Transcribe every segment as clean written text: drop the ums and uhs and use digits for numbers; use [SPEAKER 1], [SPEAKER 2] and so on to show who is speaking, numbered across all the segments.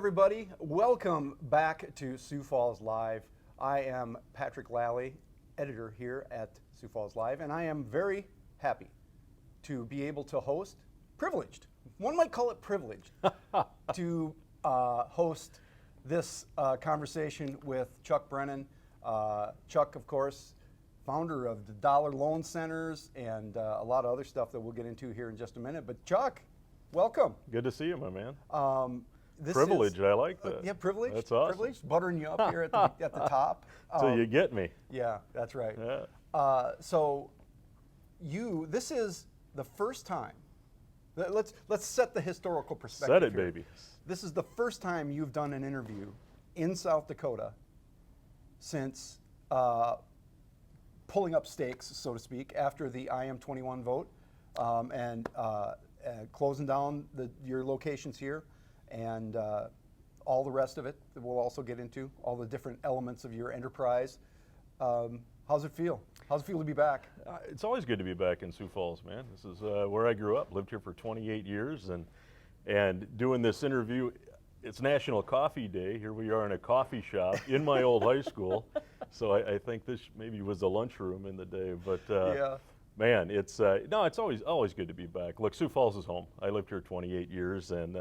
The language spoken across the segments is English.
[SPEAKER 1] everybody. Welcome back to Sioux Falls Live. I am Patrick Lally, editor here at Sioux Falls Live, and I am very happy to be able to host, privileged, one might call it privileged, to host this conversation with Chuck Brennan. Chuck, of course, founder of the Dollar Loan Centers and a lot of other stuff that we'll get into here in just a minute. But Chuck, welcome.
[SPEAKER 2] Good to see you, my man.
[SPEAKER 1] This
[SPEAKER 2] Privileged, I like that.
[SPEAKER 1] Yeah, privileged.
[SPEAKER 2] That's awesome.
[SPEAKER 1] Privileged, buttering you up here at the top.
[SPEAKER 2] So you get me.
[SPEAKER 1] Yeah, that's right.
[SPEAKER 2] Yeah.
[SPEAKER 1] So this is the first time. Let's set the historical perspective.
[SPEAKER 2] Set it,
[SPEAKER 1] here.
[SPEAKER 2] baby.
[SPEAKER 1] This is the first time you've done an interview in South Dakota since pulling up stakes, so to speak, after the IM-21 vote, and closing down your locations here, and all the rest of it that we'll also get into, all the different elements of your enterprise. How's it feel? How's it feel to be back?
[SPEAKER 2] It's always good to be back in Sioux Falls, man. This is where I grew up, lived here for 28 years, and doing this interview, it's National Coffee Day. Here we are in a coffee shop in my old high school. So I think this maybe was the lunchroom in the day, but
[SPEAKER 1] Yeah.
[SPEAKER 2] man, it's no, it's always good to be back. Look, Sioux Falls is home. I lived here 28 years, and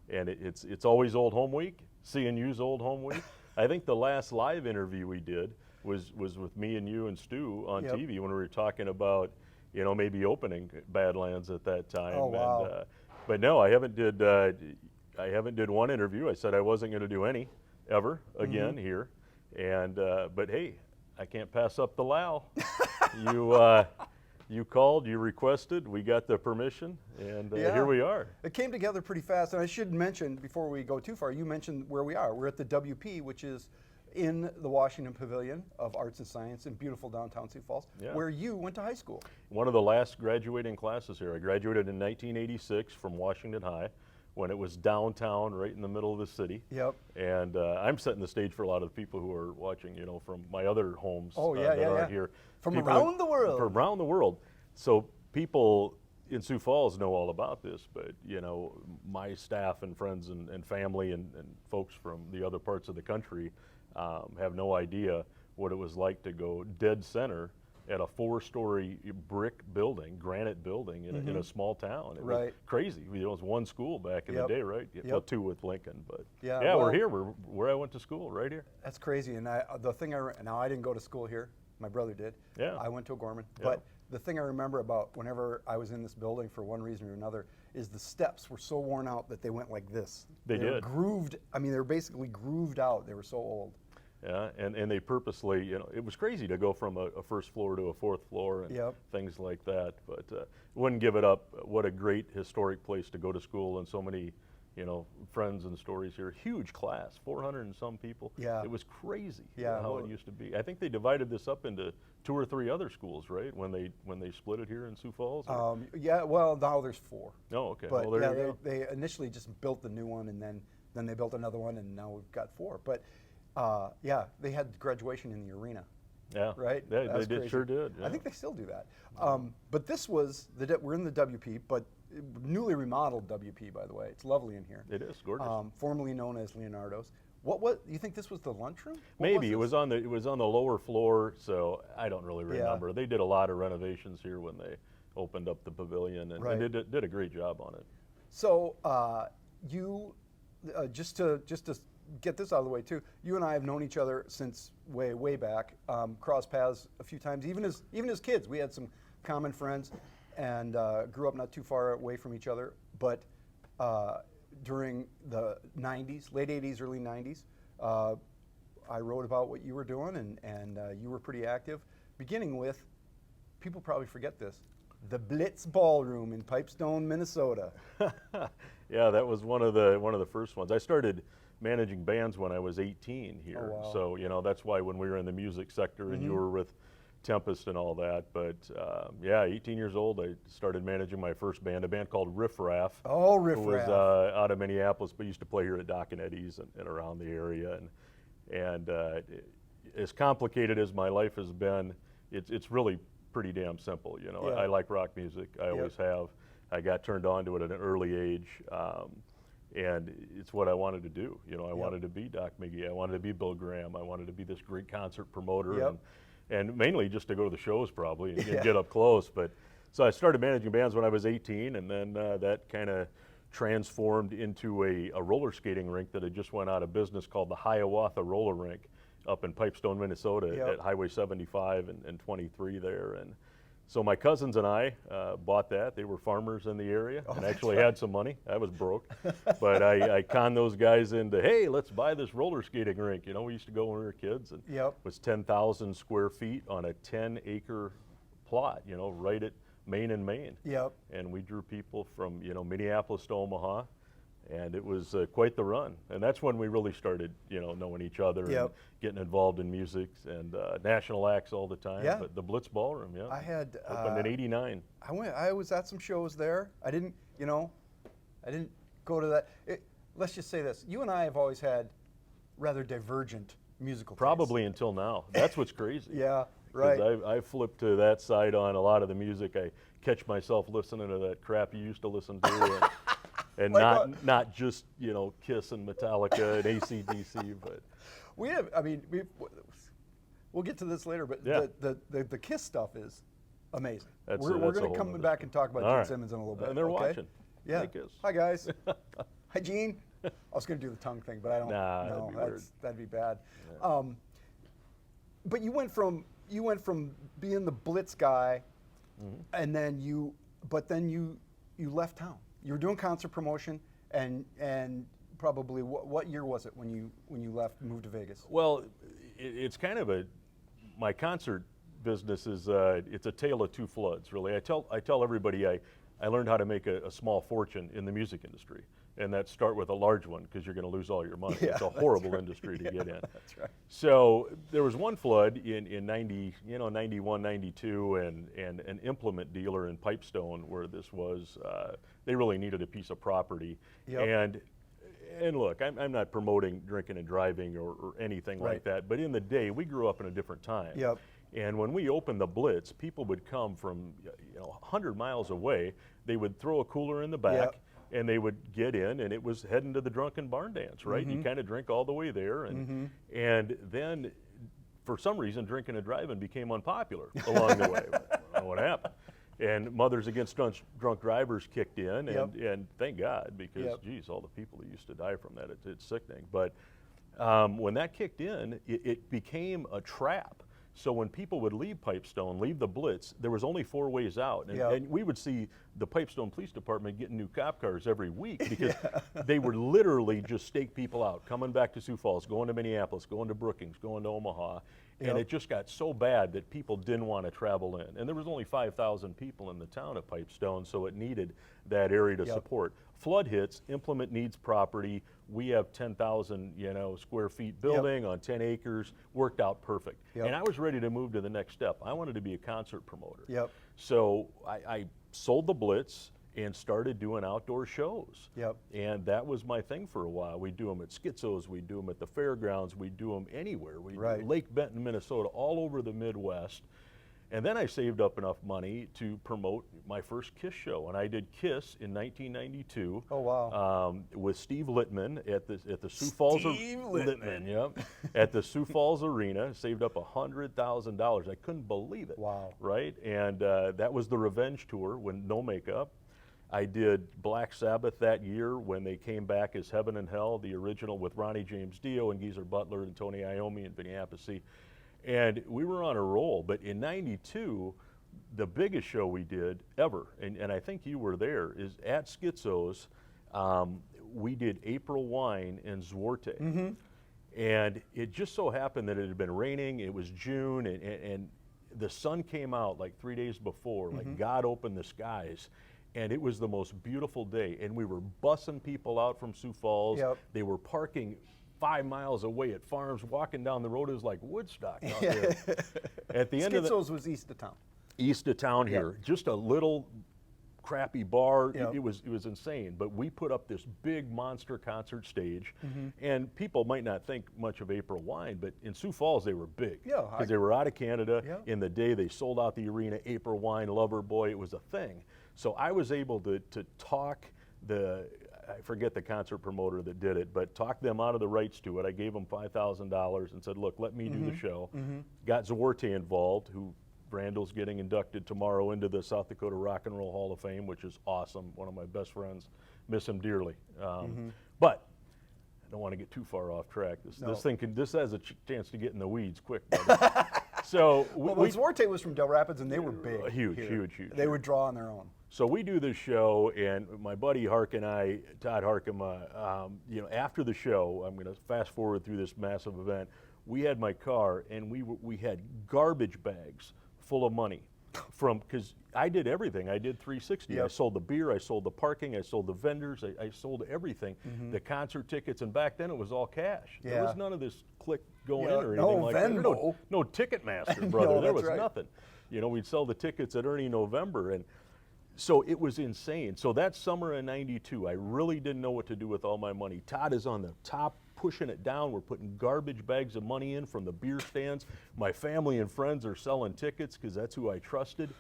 [SPEAKER 2] it's always Old Home Week. CNU's Old Home Week. I think the last live interview we did was with me and you and Stu on
[SPEAKER 1] Yep.
[SPEAKER 2] TV when we were talking about, maybe opening Badlands at that time.
[SPEAKER 1] Oh, wow.
[SPEAKER 2] And, but no, I haven't did one interview. I said I wasn't going to do any ever again here. And but hey, I can't pass up the Lao. You called, you requested, we got the permission, and here we are.
[SPEAKER 1] It came together pretty fast, and I should mention, before we go too far, you mentioned where we are. We're at the WP, which is in the Washington Pavilion of Arts and Science in beautiful downtown Sioux Falls, where you went to high school.
[SPEAKER 2] One of the last graduating classes here. I graduated in 1986 from Washington High, when it was downtown, right in the middle of the city.
[SPEAKER 1] Yep.
[SPEAKER 2] And I'm setting the stage for a lot of the people who are watching, from my other homes
[SPEAKER 1] that
[SPEAKER 2] are here.
[SPEAKER 1] From
[SPEAKER 2] people
[SPEAKER 1] around the world.
[SPEAKER 2] From around the world. So people in Sioux Falls know all about this, but my staff and friends and family and folks from the other parts of the country have no idea what it was like to go dead center at a 4-story brick building, granite building in a small town. It was crazy. It was one school back in the day, right? Well, 2 with Lincoln, but well, we're here. We're where I went to school, right here.
[SPEAKER 1] That's crazy. And the thing now I didn't go to school here. My brother did.
[SPEAKER 2] Yeah.
[SPEAKER 1] I went to Gorman. But the thing I remember about whenever I was in this building for one reason or another is the steps were so worn out that they went like this.
[SPEAKER 2] They
[SPEAKER 1] were
[SPEAKER 2] did.
[SPEAKER 1] Grooved. I mean, they were basically grooved out. They were so old.
[SPEAKER 2] Yeah, and they purposely, it was crazy to go from a first floor to a 4th floor and things like that, but wouldn't give it up. What a great historic place to go to school, and so many, friends and stories here. Huge class, 400 and some people.
[SPEAKER 1] Yeah.
[SPEAKER 2] It was crazy
[SPEAKER 1] how
[SPEAKER 2] it used to be. I think they divided this up into 2 or 3 other schools, right, when they split it here in Sioux Falls?
[SPEAKER 1] Well, now there's 4.
[SPEAKER 2] Oh, okay.
[SPEAKER 1] But
[SPEAKER 2] well, there you go.
[SPEAKER 1] they initially just built the new one, and then they built another one, and now we've got 4. But they had graduation in the arena.
[SPEAKER 2] Yeah,
[SPEAKER 1] right.
[SPEAKER 2] Yeah, they did, sure did. Yeah.
[SPEAKER 1] I think they still do that. But this was we're in the WP, but newly remodeled WP, by the way. It's lovely in here.
[SPEAKER 2] It is gorgeous.
[SPEAKER 1] Formerly known as Leonardo's. What you think this was the lunchroom?
[SPEAKER 2] Maybe it was on the lower floor, so I don't really remember. They did a lot of renovations here when they opened up the pavilion, and they did a great job on it.
[SPEAKER 1] So you just to get this out of the way too, you and I have known each other since way back. Crossed paths a few times, even as kids. We had some common friends, and grew up not too far away from each other. But during the 90s, late 80s, early 90s, I wrote about what you were doing, and you were pretty active. Beginning with, people probably forget this, the Blitz Ballroom in Pipestone, Minnesota.
[SPEAKER 2] Yeah, that was one of the first ones. I started managing bands when I was 18 here.
[SPEAKER 1] Oh, wow.
[SPEAKER 2] So, that's why when we were in the music sector and you were with Tempest and all that, but 18 years old, I started managing my first band, a band called Riff Raff.
[SPEAKER 1] Oh, Riff
[SPEAKER 2] Who was
[SPEAKER 1] Raff.
[SPEAKER 2] out of Minneapolis, but used to play here at Doc and Eddie's and around the area. And as complicated as my life has been, it's really pretty damn simple. I like rock music. I always have. I got turned on to it at an early age. And it's what I wanted to do. You know, I wanted to be Doc McGee. I wanted to be Bill Graham. I wanted to be this great concert promoter, and mainly just to go to the shows probably and get up close. But so I started managing bands when I was 18, and then that kind of transformed into a roller skating rink that had just went out of business called the Hiawatha Roller Rink up in Pipestone, Minnesota at Highway 75 and 23 there. And so my cousins and I bought that. They were farmers in the area and actually had some money. I was broke. But I conned those guys into, hey, let's buy this roller skating rink. You know, we used to go when we were kids, and it was 10,000 square feet on a 10-acre plot, you know, right at Main and Main. And we drew people from, you know, Minneapolis to Omaha, and it was quite the run. And that's when we really started, you know, knowing each other and getting involved in music and national acts all the time. But the Blitz Ballroom,
[SPEAKER 1] I had
[SPEAKER 2] opened in '89.
[SPEAKER 1] I was at some shows there. I didn't go to that. Let's just say this: you and I have always had rather divergent musical tastes.
[SPEAKER 2] Probably until now. That's what's crazy.
[SPEAKER 1] Right.
[SPEAKER 2] I flipped to that side on a lot of the music. I catch myself listening to that crap you used to listen to, and like not just, you know, Kiss and Metallica and AC/DC, but
[SPEAKER 1] we have. I mean, we'll get to this later, but the Kiss stuff is amazing. We're going to come back and talk about Gene Simmons in a little bit.
[SPEAKER 2] And they're watching.
[SPEAKER 1] Yeah.
[SPEAKER 2] Hey, Kiss.
[SPEAKER 1] Hi guys. Hi Gene. I was going to do the tongue thing, but I don't.
[SPEAKER 2] Nah,
[SPEAKER 1] no, that'd be bad. Yeah. But you went from being the Blitz guy, and then you left town. You were doing concert promotion, and probably what year was it when you left and moved to Vegas?
[SPEAKER 2] Well, it's kind of my concert business is it's a tale of two floods, really. I tell everybody I learned how to make a small fortune in the music industry, and that start with a large one because you're going to lose all your money. It's a horrible industry to get in.
[SPEAKER 1] That's right.
[SPEAKER 2] So there was one flood in 91, 92, and an implement dealer in Pipestone where this was, they really needed a piece of property. And look, I'm not promoting drinking and driving or anything like that, but in the day, we grew up in a different time. And when we opened the Blitz, people would come from 100 miles away. They would throw a cooler in the back, and they would get in, and it was heading to the drunken barn dance, right? You kind of drink all the way there, and then for some reason, drinking and driving became unpopular along the way. I don't know what happened. And Mothers Against Drunk Drivers kicked in, and thank God, because geez, all the people that used to die from that, it's sickening. But when that kicked in, it became a trap. So when people would leave Pipestone, leave the Blitz, there was only 4 ways out. And we would see the Pipestone Police Department getting new cop cars every week because they would literally just stake people out, coming back to Sioux Falls, going to Minneapolis, going to Brookings, going to Omaha. And it just got so bad that people didn't want to travel in. And there was only 5,000 people in the town of Pipestone, so it needed that area to support. Flood hits, implement needs property. We have 10,000, square feet building on 10 acres, worked out perfect. And I was ready to move to the next step. I wanted to be a concert promoter. So I sold the Blitz and started doing outdoor shows. And that was my thing for a while. We'd do them at Schizos, we'd do them at the fairgrounds, we'd do them anywhere. We'd do Lake Benton, Minnesota, all over the Midwest. And then I saved up enough money to promote my first Kiss show, and I did Kiss in 1992.
[SPEAKER 1] Oh wow!
[SPEAKER 2] With Steve Littman at the Sioux Falls.
[SPEAKER 1] Steve Littman.
[SPEAKER 2] At the Sioux Falls Arena. Saved up $100,000. I couldn't believe it.
[SPEAKER 1] Wow!
[SPEAKER 2] Right, and that was the Revenge tour when no makeup. I did Black Sabbath that year when they came back as Heaven and Hell, the original with Ronnie James Dio and Geezer Butler and Tony Iommi and Vinny Appice. And we were on a roll, but in '92, the biggest show we did ever, and I think you were there, is at Schizos. We did April Wine and Zwarte. And it just so happened that it had been raining, it was June, and the sun came out like 3 days before, like God opened the skies. And it was the most beautiful day. And we were bussing people out from Sioux Falls. They were parking 5 miles away at farms, walking down the road. It was like Woodstock out there. At the end of
[SPEAKER 1] Schizos was east of town.
[SPEAKER 2] East of town here, just a little crappy bar. It was insane. But we put up this big monster concert stage, and people might not think much of April Wine, but in Sioux Falls they were big because they were out of Canada. In the day they sold out the arena. April Wine, Loverboy, it was a thing. So I was able to talk I forget the concert promoter that did it, but talked them out of the rights to it. I gave them $5,000 and said, look, let me do the show. Got Zwarte involved, who Randall's getting inducted tomorrow into the South Dakota Rock and Roll Hall of Fame, which is awesome. One of my best friends. Miss him dearly. But I don't want to get too far off track. This has a chance to get in the weeds quick, buddy. So
[SPEAKER 1] Zwarte was from Del Rapids, and they were big.
[SPEAKER 2] Huge.
[SPEAKER 1] They would draw on their own.
[SPEAKER 2] So we do this show, and my buddy Hark and I, Todd Harkema, after the show, I'm going to fast forward through this massive event. We had my car, and we had garbage bags full of money because I did everything. I did 360.
[SPEAKER 1] Yep.
[SPEAKER 2] I sold the beer, I sold the parking, I sold the vendors, I sold everything. The concert tickets, and back then it was all cash.
[SPEAKER 1] Yeah.
[SPEAKER 2] There was none of this click going in or
[SPEAKER 1] no
[SPEAKER 2] anything like
[SPEAKER 1] Venmo.
[SPEAKER 2] that. No Ticketmaster, brother.
[SPEAKER 1] No,
[SPEAKER 2] there
[SPEAKER 1] that's
[SPEAKER 2] was
[SPEAKER 1] right.
[SPEAKER 2] nothing. We'd sell the tickets at Ernie November, and so it was insane. So that summer in '92, I really didn't know what to do with all my money. Todd is on the top pushing it down. We're putting garbage bags of money in from the beer stands. My family and friends are selling tickets because that's who I trusted.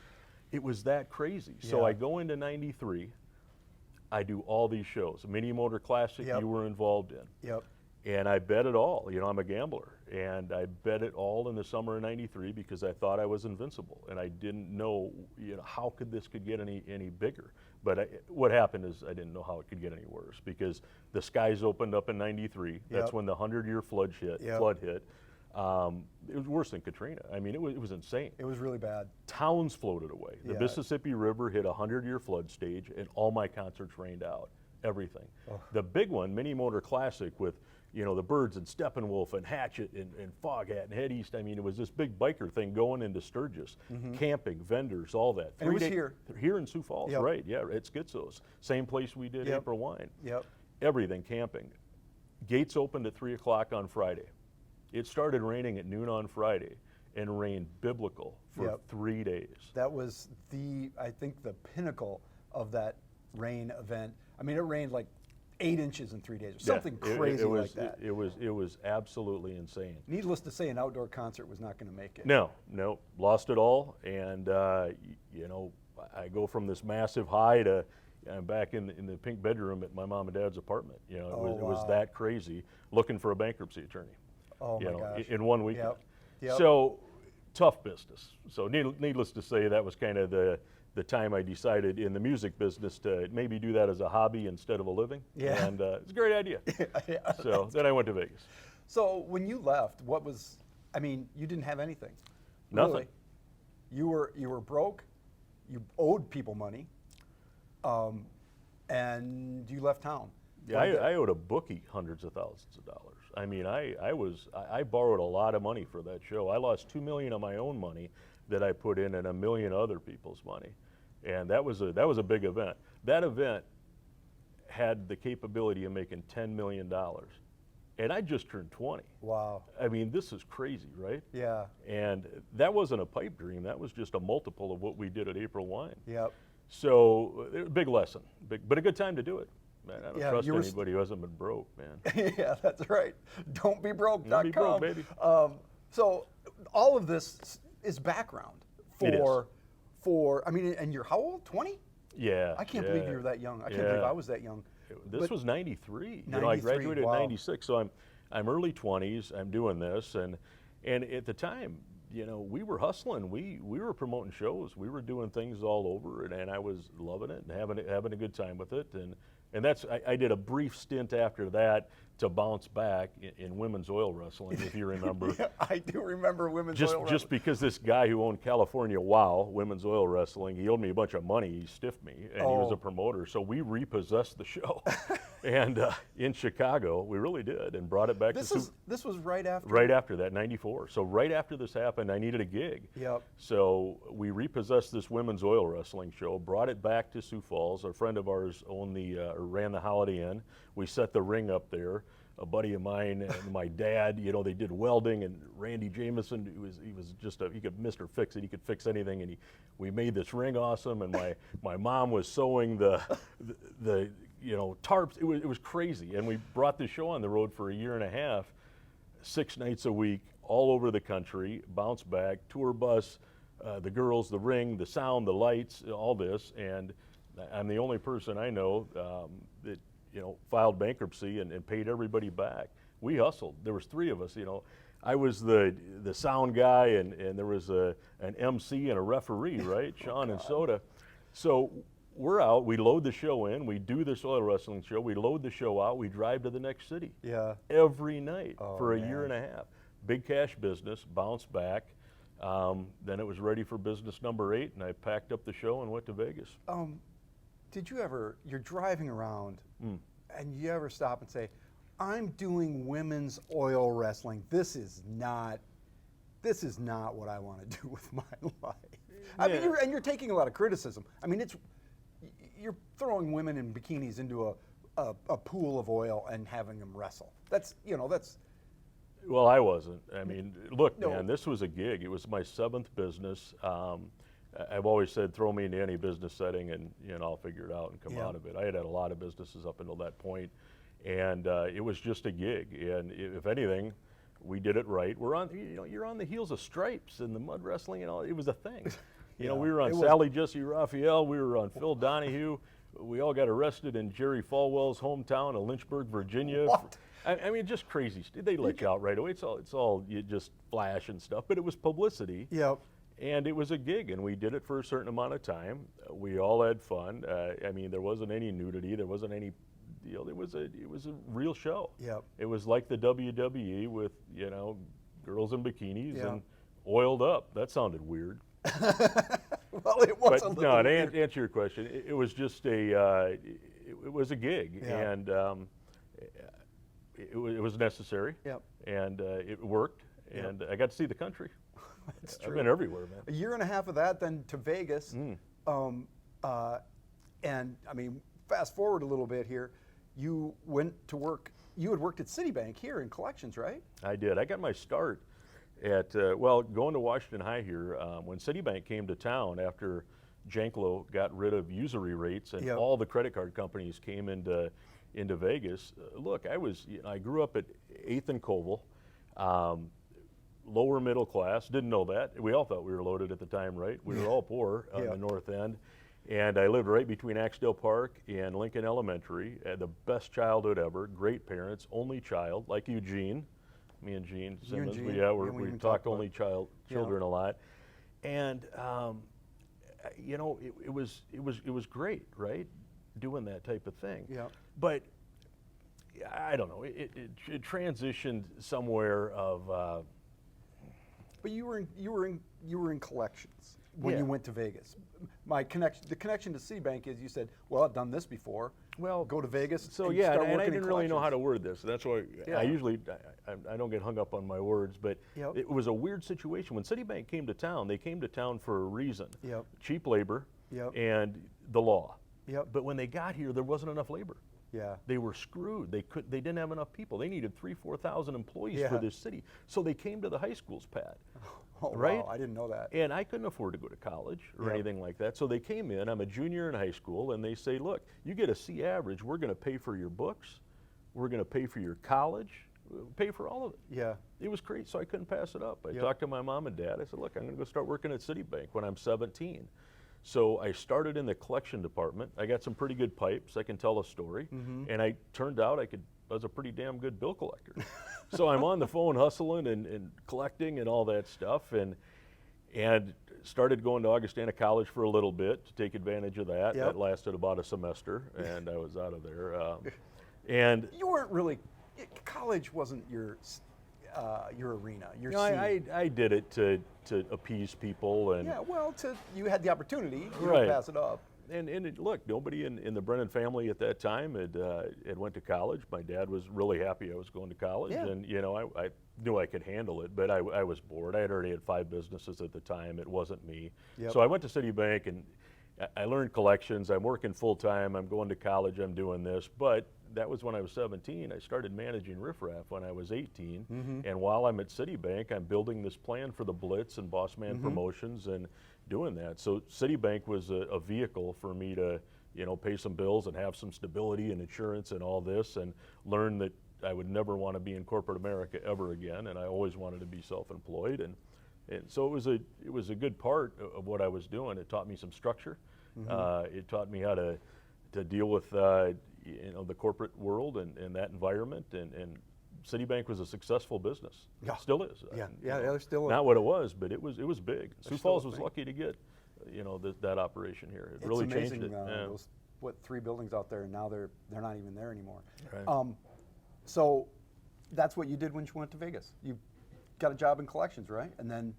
[SPEAKER 2] It was that crazy. So
[SPEAKER 1] Yeah.
[SPEAKER 2] I go into '93. I do all these shows. Mini Motor Classic
[SPEAKER 1] Yep.
[SPEAKER 2] you were involved in.
[SPEAKER 1] Yep.
[SPEAKER 2] And I bet it all. I'm a gambler. And I bet it all in the summer of '93 because I thought I was invincible. And I didn't know, how this could get any bigger. But what happened is I didn't know how it could get any worse because the skies opened up in '93. That's
[SPEAKER 1] Yep.
[SPEAKER 2] when the 100-year flood hit.
[SPEAKER 1] Yep.
[SPEAKER 2] It was worse than Katrina. I mean, it was insane.
[SPEAKER 1] It was really bad.
[SPEAKER 2] Towns floated away. The
[SPEAKER 1] Yeah.
[SPEAKER 2] Mississippi River hit a 100-year flood stage, and all my concerts rained out. Everything. The big one, Mini Motor Classic, with the Birds and Steppenwolf and Hatchet and Foghat and Head East. I mean, it was this big biker thing going into Sturgis, camping, vendors, all that.
[SPEAKER 1] And it was
[SPEAKER 2] 3 day
[SPEAKER 1] here.
[SPEAKER 2] Here in Sioux Falls,
[SPEAKER 1] Yep.
[SPEAKER 2] right? Yeah, at Schizo's, same place we did
[SPEAKER 1] Yep.
[SPEAKER 2] April Wine.
[SPEAKER 1] Yep.
[SPEAKER 2] Everything camping. Gates opened at 3 o'clock on Friday. It started raining at noon on Friday and rained biblical for
[SPEAKER 1] Yep.
[SPEAKER 2] 3 days.
[SPEAKER 1] That was I think the pinnacle of that rain event. I mean, it rained like 8 inches in 3 days, or something crazy
[SPEAKER 2] was,
[SPEAKER 1] like that.
[SPEAKER 2] It was absolutely insane.
[SPEAKER 1] Needless to say, an outdoor concert was not going to make it.
[SPEAKER 2] No, lost it all, and I go from this massive high to I'm back in the pink bedroom at my mom and dad's apartment. It was
[SPEAKER 1] wow.
[SPEAKER 2] that crazy, looking for a bankruptcy attorney.
[SPEAKER 1] Oh my gosh.
[SPEAKER 2] In 1 weekend.
[SPEAKER 1] Yep.
[SPEAKER 2] So tough business. So needless to say, that was kind of the time I decided in the music business to maybe do that as a hobby instead of a living.
[SPEAKER 1] Yeah.
[SPEAKER 2] And it's a great idea.
[SPEAKER 1] Yeah.
[SPEAKER 2] So then I went to Vegas.
[SPEAKER 1] So when you left, you didn't have anything.
[SPEAKER 2] Nothing.
[SPEAKER 1] Really. You were broke. You owed people money. And you left town.
[SPEAKER 2] Yeah, I owed a bookie hundreds of thousands of dollars. I mean, I borrowed a lot of money for that show. I lost $2 million of my own money that I put in and $1 million other people's money, and that was a big event. That event had the capability of making $10 million, and I just turned 20.
[SPEAKER 1] Wow.
[SPEAKER 2] I mean, this is crazy, right?
[SPEAKER 1] Yeah.
[SPEAKER 2] And that wasn't a pipe dream. That was just a multiple of what we did at April Wine.
[SPEAKER 1] Yep.
[SPEAKER 2] So big lesson, but a good time to do it. Man, I don't
[SPEAKER 1] Yeah,
[SPEAKER 2] trust
[SPEAKER 1] you were
[SPEAKER 2] anybody who hasn't been broke, man.
[SPEAKER 1] Yeah, that's right. Don't be broke.
[SPEAKER 2] Don't be broke, baby.
[SPEAKER 1] So all of this is background
[SPEAKER 2] It is.
[SPEAKER 1] and you're how old? 20?
[SPEAKER 2] Yeah.
[SPEAKER 1] I can't believe you were that young. I can't believe I was that young.
[SPEAKER 2] This was '93. I
[SPEAKER 1] 93,
[SPEAKER 2] graduated
[SPEAKER 1] wow.
[SPEAKER 2] in '96, so I'm early 20s. I'm doing this, and at the time, we were hustling. We were promoting shows. We were doing things all over, and I was loving it and having a good time with it. And that's I did a brief stint after that to bounce back in women's oil wrestling, if you remember.
[SPEAKER 1] Yeah, I do remember women's oil wrestling.
[SPEAKER 2] Just because this guy who owned California Wow Women's Oil Wrestling, he owed me a bunch of money. He stiffed me, and he was a promoter. So we repossessed the show, and in Chicago, we really did, and brought it back
[SPEAKER 1] This was right after.
[SPEAKER 2] right after that, '94. So right after this happened, I needed a gig.
[SPEAKER 1] Yep.
[SPEAKER 2] So we repossessed this women's oil wrestling show, brought it back to Sioux Falls. A friend of ours ran the Holiday Inn. We set the ring up there. A buddy of mine and my dad, they did welding, and Randy Jameson, he was just he could Mr. Fix It. He could fix anything, and we made this ring awesome. And my mom was sewing the tarps. It was crazy. And we brought the show on the road for a year and a half, 6 nights a week, all over the country. Bounce back, tour bus, the girls, the ring, the sound, the lights, all this. And I'm the only person I know that filed bankruptcy and paid everybody back. We hustled. There was 3 of us. I was the sound guy, and there was an MC and a referee, right? Sean and Soda. So we're out. We load the show in. We do this oil wrestling show. We load the show out. We drive to the next city.
[SPEAKER 1] Yeah.
[SPEAKER 2] Every night for a
[SPEAKER 1] man.
[SPEAKER 2] year and a half. Big cash business. Bounced back. Then it was ready for business number 8, and I packed up the show and went to Vegas.
[SPEAKER 1] Did you ever? You're driving around, and you ever stop and say, I'm doing women's oil wrestling. This is not what I want to do with my life. I mean, you're taking a lot of criticism. I mean, you're throwing women in bikinis into a pool of oil and having them wrestle. That's.
[SPEAKER 2] Well, I wasn't. I mean, look,
[SPEAKER 1] No.
[SPEAKER 2] man, this was a gig. It was my 7th business. I've always said, throw me into any business setting, and I'll figure it out and come out of it. I had a lot of businesses up until that point. And it was just a gig, and if anything, we did it right. We're on, you're on the heels of Stripes and the mud wrestling and all. It was a thing. We were on Sally Jesse Raphael. We were on Phil Donahue. We all got arrested in Jerry Falwell's hometown of Lynchburg, Virginia.
[SPEAKER 1] What?
[SPEAKER 2] I mean, just crazy. They let you out right away. It's all you just flash and stuff. But it was publicity.
[SPEAKER 1] Yep.
[SPEAKER 2] And it was a gig, and we did it for a certain amount of time. We all had fun. I mean, there wasn't any nudity. There wasn't any. It was a real show.
[SPEAKER 1] Yep.
[SPEAKER 2] It was like the WWE with girls in bikinis
[SPEAKER 1] Yep.
[SPEAKER 2] and oiled up. That sounded weird.
[SPEAKER 1] Well, it was a
[SPEAKER 2] But
[SPEAKER 1] little
[SPEAKER 2] no, to
[SPEAKER 1] weird.
[SPEAKER 2] answer your question, it was just it was a gig,
[SPEAKER 1] Yeah.
[SPEAKER 2] and it was necessary.
[SPEAKER 1] Yep.
[SPEAKER 2] And it worked,
[SPEAKER 1] Yep.
[SPEAKER 2] and I got to see the country.
[SPEAKER 1] That's
[SPEAKER 2] I've
[SPEAKER 1] true.
[SPEAKER 2] been everywhere, man.
[SPEAKER 1] A year and a half of that, then to Vegas. And I mean, fast forward a little bit here. You went to work. You had worked at Citibank here in collections, right?
[SPEAKER 2] I did. I got my start at, going to Washington High here. When Citibank came to town after Janklow got rid of usury rates and
[SPEAKER 1] Yep.
[SPEAKER 2] all the credit card companies came into Vegas. Look, I grew up at 8th and Koval, lower middle class, didn't know that. We all thought we were loaded at the time, right? We were all poor on
[SPEAKER 1] Yeah.
[SPEAKER 2] the north end. And I lived right between Axtell Park and Lincoln Elementary. Had the best childhood ever, great parents, only child, like Eugene. Me and Gene Simmons,
[SPEAKER 1] Gene.
[SPEAKER 2] we
[SPEAKER 1] Yeah, we
[SPEAKER 2] talked
[SPEAKER 1] even talked
[SPEAKER 2] only
[SPEAKER 1] about-
[SPEAKER 2] children a lot. And it was great, right? Doing that type of thing.
[SPEAKER 1] Yeah.
[SPEAKER 2] But I don't know. It transitioned somewhere of.
[SPEAKER 1] But you were in collections when
[SPEAKER 2] Yeah.
[SPEAKER 1] you went to Vegas. The connection to Citibank is you said, well, I've done this before.
[SPEAKER 2] Well,
[SPEAKER 1] Go to Vegas.
[SPEAKER 2] So
[SPEAKER 1] and
[SPEAKER 2] yeah,
[SPEAKER 1] start
[SPEAKER 2] and I
[SPEAKER 1] working in
[SPEAKER 2] didn't really know how to
[SPEAKER 1] collections.
[SPEAKER 2] word this. That's why
[SPEAKER 1] Yeah.
[SPEAKER 2] I usually I don't get hung up on my words. But
[SPEAKER 1] Yep.
[SPEAKER 2] it was a weird situation when Citibank came to town. They came to town for a reason:
[SPEAKER 1] Yep.
[SPEAKER 2] cheap labor
[SPEAKER 1] Yep.
[SPEAKER 2] and the law.
[SPEAKER 1] Yep.
[SPEAKER 2] But when they got here, there wasn't enough labor.
[SPEAKER 1] Yeah.
[SPEAKER 2] They were screwed. They didn't have enough people. They needed 3,000-4,000 employees
[SPEAKER 1] Yeah.
[SPEAKER 2] for this city. So they came to the high schools, Pat.
[SPEAKER 1] Oh,
[SPEAKER 2] Right?
[SPEAKER 1] wow, I didn't know that.
[SPEAKER 2] And I couldn't afford to go to college or
[SPEAKER 1] Yep.
[SPEAKER 2] anything like that. So they came in, I'm a junior in high school, and they say, look, you get a C average, we're going to pay for your books, we're going to pay for your college, pay for all of it.
[SPEAKER 1] Yeah.
[SPEAKER 2] It was great, so I couldn't pass it up. I
[SPEAKER 1] Yep.
[SPEAKER 2] talked to my mom and dad. I said, look, I'm going to go start working at Citibank when I'm 17. So I started in the collection department. I got some pretty good pipes. I can tell a story. And I turned out I was a pretty damn good bill collector. So I'm on the phone hustling and collecting and all that stuff. And started going to Augustana College for a little bit to take advantage of that.
[SPEAKER 1] Yep.
[SPEAKER 2] That lasted about a semester, and I was out of there. And
[SPEAKER 1] You weren't really. College wasn't your arena. Your
[SPEAKER 2] you know,
[SPEAKER 1] scene.
[SPEAKER 2] I did it to appease people and.
[SPEAKER 1] Yeah. Well, you had the opportunity. You
[SPEAKER 2] Right.
[SPEAKER 1] don't pass it up.
[SPEAKER 2] And look, nobody in the Brennan family at that time had went to college. My dad was really happy I was going to college,
[SPEAKER 1] Yeah.
[SPEAKER 2] and I knew I could handle it, but I was bored. I had already had 5 businesses at the time. It wasn't me.
[SPEAKER 1] Yep.
[SPEAKER 2] So I went to Citibank, and I learned collections. I'm working full time. I'm going to college. I'm doing this, but that was when I was 17. I started managing riffraff when I was 18, and while I'm at Citibank, I'm building this plan for the Blitz and Boss Man Promotions and doing that. So Citibank was a vehicle for me to, pay some bills and have some stability and insurance and all this, and learn that I would never want to be in corporate America ever again, and I always wanted to be self-employed. And so it was a good part of what I was doing. It taught me some structure. It taught me how to deal with the corporate world and that environment, and Citibank was a successful business.
[SPEAKER 1] Yeah.
[SPEAKER 2] It still is.
[SPEAKER 1] Yeah,
[SPEAKER 2] And,
[SPEAKER 1] yeah, they're still
[SPEAKER 2] not what it was, but it was big. Sioux
[SPEAKER 1] still
[SPEAKER 2] Falls
[SPEAKER 1] a
[SPEAKER 2] was
[SPEAKER 1] thing.
[SPEAKER 2] lucky to get, that operation here. It
[SPEAKER 1] It's
[SPEAKER 2] really
[SPEAKER 1] amazing,
[SPEAKER 2] changed it. Yeah.
[SPEAKER 1] those, 3 buildings out there, and now they're not even there anymore.
[SPEAKER 2] Right.
[SPEAKER 1] So that's what you did when you went to Vegas. You got a job in collections, right? And then,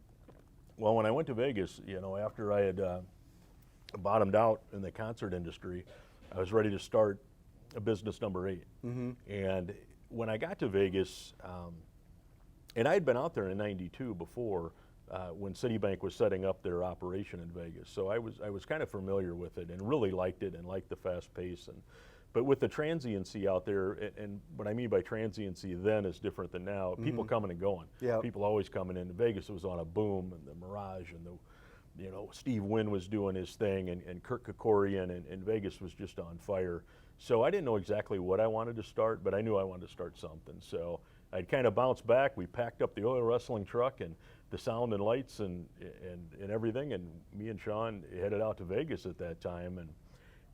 [SPEAKER 2] Well, when I went to Vegas, after I had bottomed out in the concert industry, I was ready to start a business number 8. And when I got to Vegas, and I had been out there in '92 before, when Citibank was setting up their operation in Vegas, so I was kind of familiar with it and really liked it and liked the fast pace. But with the transiency out there, and what I mean by transiency then is different than now. People coming and going.
[SPEAKER 1] Yep.
[SPEAKER 2] People always coming in. Vegas was on a boom, and the Mirage, and Steve Wynn was doing his thing, and Kurt Kerkorian, and Vegas was just on fire. So I didn't know exactly what I wanted to start, but I knew I wanted to start something. So I'd kind of bounced back. We packed up the oil wrestling truck and the sound and lights and everything, and me and Sean headed out to Vegas at that time and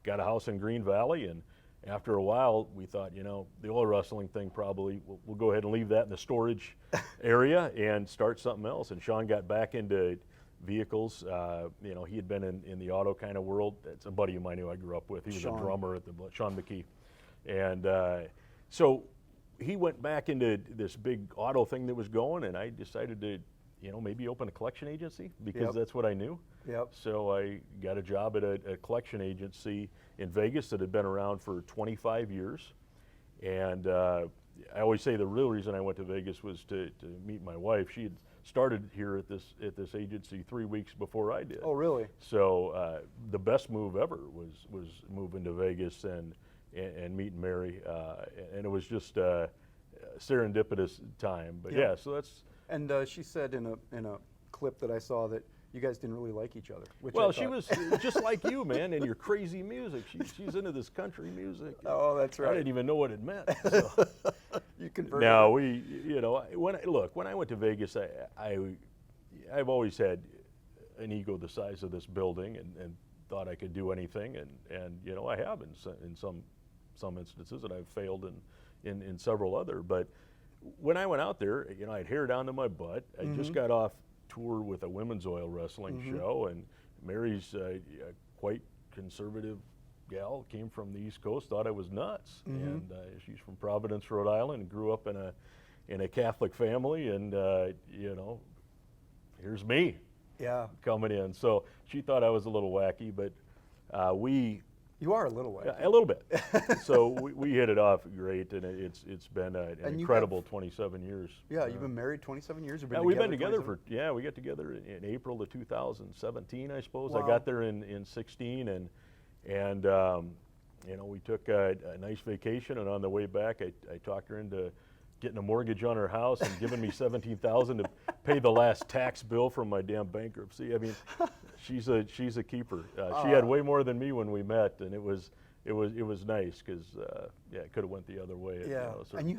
[SPEAKER 2] got a house in Green Valley. And after a while, we thought, the oil wrestling thing probably, we'll go ahead and leave that in the storage area and start something else. And Sean got back into vehicles. He had been in the auto kind of world. That's a buddy of mine who I grew up with. He was
[SPEAKER 1] Sean.
[SPEAKER 2] a drummer at Sean McKee. And so he went back into this big auto thing that was going, and I decided to, maybe open a collection agency because
[SPEAKER 1] Yep.
[SPEAKER 2] that's what I knew.
[SPEAKER 1] Yep.
[SPEAKER 2] So I got a job at a collection agency in Vegas that had been around for 25 years. And I always say the real reason I went to Vegas was to meet my wife. She had started here at this agency 3 weeks before I did.
[SPEAKER 1] oh, really?
[SPEAKER 2] So the best move ever was moving to Vegas and meeting Mary, and it was just a serendipitous time. But
[SPEAKER 1] Yeah.
[SPEAKER 2] so that's.
[SPEAKER 1] And she said in a clip that I saw that you guys didn't really like each other. Which
[SPEAKER 2] Well,
[SPEAKER 1] I
[SPEAKER 2] she
[SPEAKER 1] thought-
[SPEAKER 2] was just like you, man, and your crazy music. She's into this country music.
[SPEAKER 1] Oh, that's
[SPEAKER 2] I
[SPEAKER 1] right.
[SPEAKER 2] didn't even know what it meant. So.
[SPEAKER 1] You converted.
[SPEAKER 2] No, when I went to Vegas, I've always had an ego the size of this building and thought I could do anything, and I have in some instances, and I've failed in several other. But when I went out there, I had hair down to my butt. I just got off tour with a women's oil wrestling show, and Mary's a quite conservative gal, came from the East Coast, thought I was nuts, and she's from Providence, Rhode Island, and grew up in a Catholic family, and here's me
[SPEAKER 1] Yeah.
[SPEAKER 2] coming in. So she thought I was a little wacky, but
[SPEAKER 1] You are a little way.
[SPEAKER 2] a little bit. So we hit it off great, and it's been an
[SPEAKER 1] And you
[SPEAKER 2] incredible 27 years.
[SPEAKER 1] Yeah, you've been married 27 years. You've
[SPEAKER 2] Yeah,
[SPEAKER 1] been
[SPEAKER 2] we've been together
[SPEAKER 1] 27?
[SPEAKER 2] we got together in April of 2017, I suppose.
[SPEAKER 1] Wow.
[SPEAKER 2] I got there in 16, and we took a nice vacation, and on the way back, I talked her into getting a mortgage on her house and giving me $17,000 to pay the last tax bill from my damn bankruptcy. I mean, she's a keeper. She had way more than me when we met, and it was nice because it could have went the other way.
[SPEAKER 1] Yeah.
[SPEAKER 2] At a certain
[SPEAKER 1] And you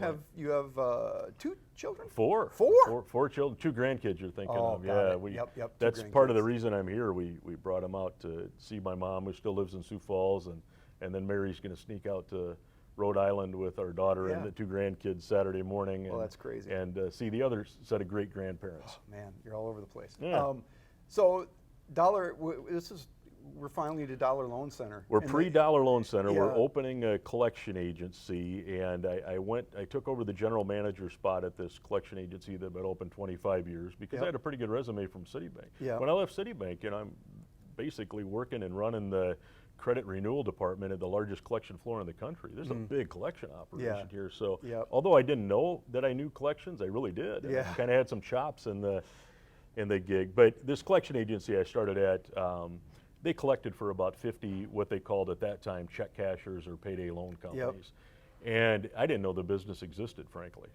[SPEAKER 2] point.
[SPEAKER 1] have 2 children?
[SPEAKER 2] Four.
[SPEAKER 1] Four?
[SPEAKER 2] Four children, 2 grandkids you're thinking
[SPEAKER 1] Oh,
[SPEAKER 2] of.
[SPEAKER 1] got
[SPEAKER 2] Yeah,
[SPEAKER 1] it. Yep, 2
[SPEAKER 2] that's part of the
[SPEAKER 1] grandkids.
[SPEAKER 2] reason I'm here. We brought them out to see my mom, who still lives in Sioux Falls, and then Mary's going to sneak out to Rhode Island with our daughter and
[SPEAKER 1] Yeah.
[SPEAKER 2] the 2 grandkids Saturday morning.
[SPEAKER 1] Well, that's crazy.
[SPEAKER 2] And see the other set of great grandparents.
[SPEAKER 1] Man, you're all over the place.
[SPEAKER 2] Yeah.
[SPEAKER 1] So, we're finally at Dollar Loan Center.
[SPEAKER 2] We're
[SPEAKER 1] And
[SPEAKER 2] pre-Dollar Loan Center. We're
[SPEAKER 1] Yeah.
[SPEAKER 2] opening a collection agency, and I took over the general manager spot at this collection agency that had been open 25 years because
[SPEAKER 1] Yep.
[SPEAKER 2] I had a pretty good resume from Citibank.
[SPEAKER 1] Yeah.
[SPEAKER 2] When I left Citibank, I'm basically working and running the credit renewal department at the largest collection floor in the country. There's a big collection operation
[SPEAKER 1] Yeah.
[SPEAKER 2] here. So
[SPEAKER 1] Yep.
[SPEAKER 2] although I didn't know that I knew collections, I really did.
[SPEAKER 1] Yeah.
[SPEAKER 2] I kind of had some chops in the gig. But this collection agency I started at, they collected for about 50 what they called at that time check cashers or payday loan companies. And I didn't know the business existed, frankly.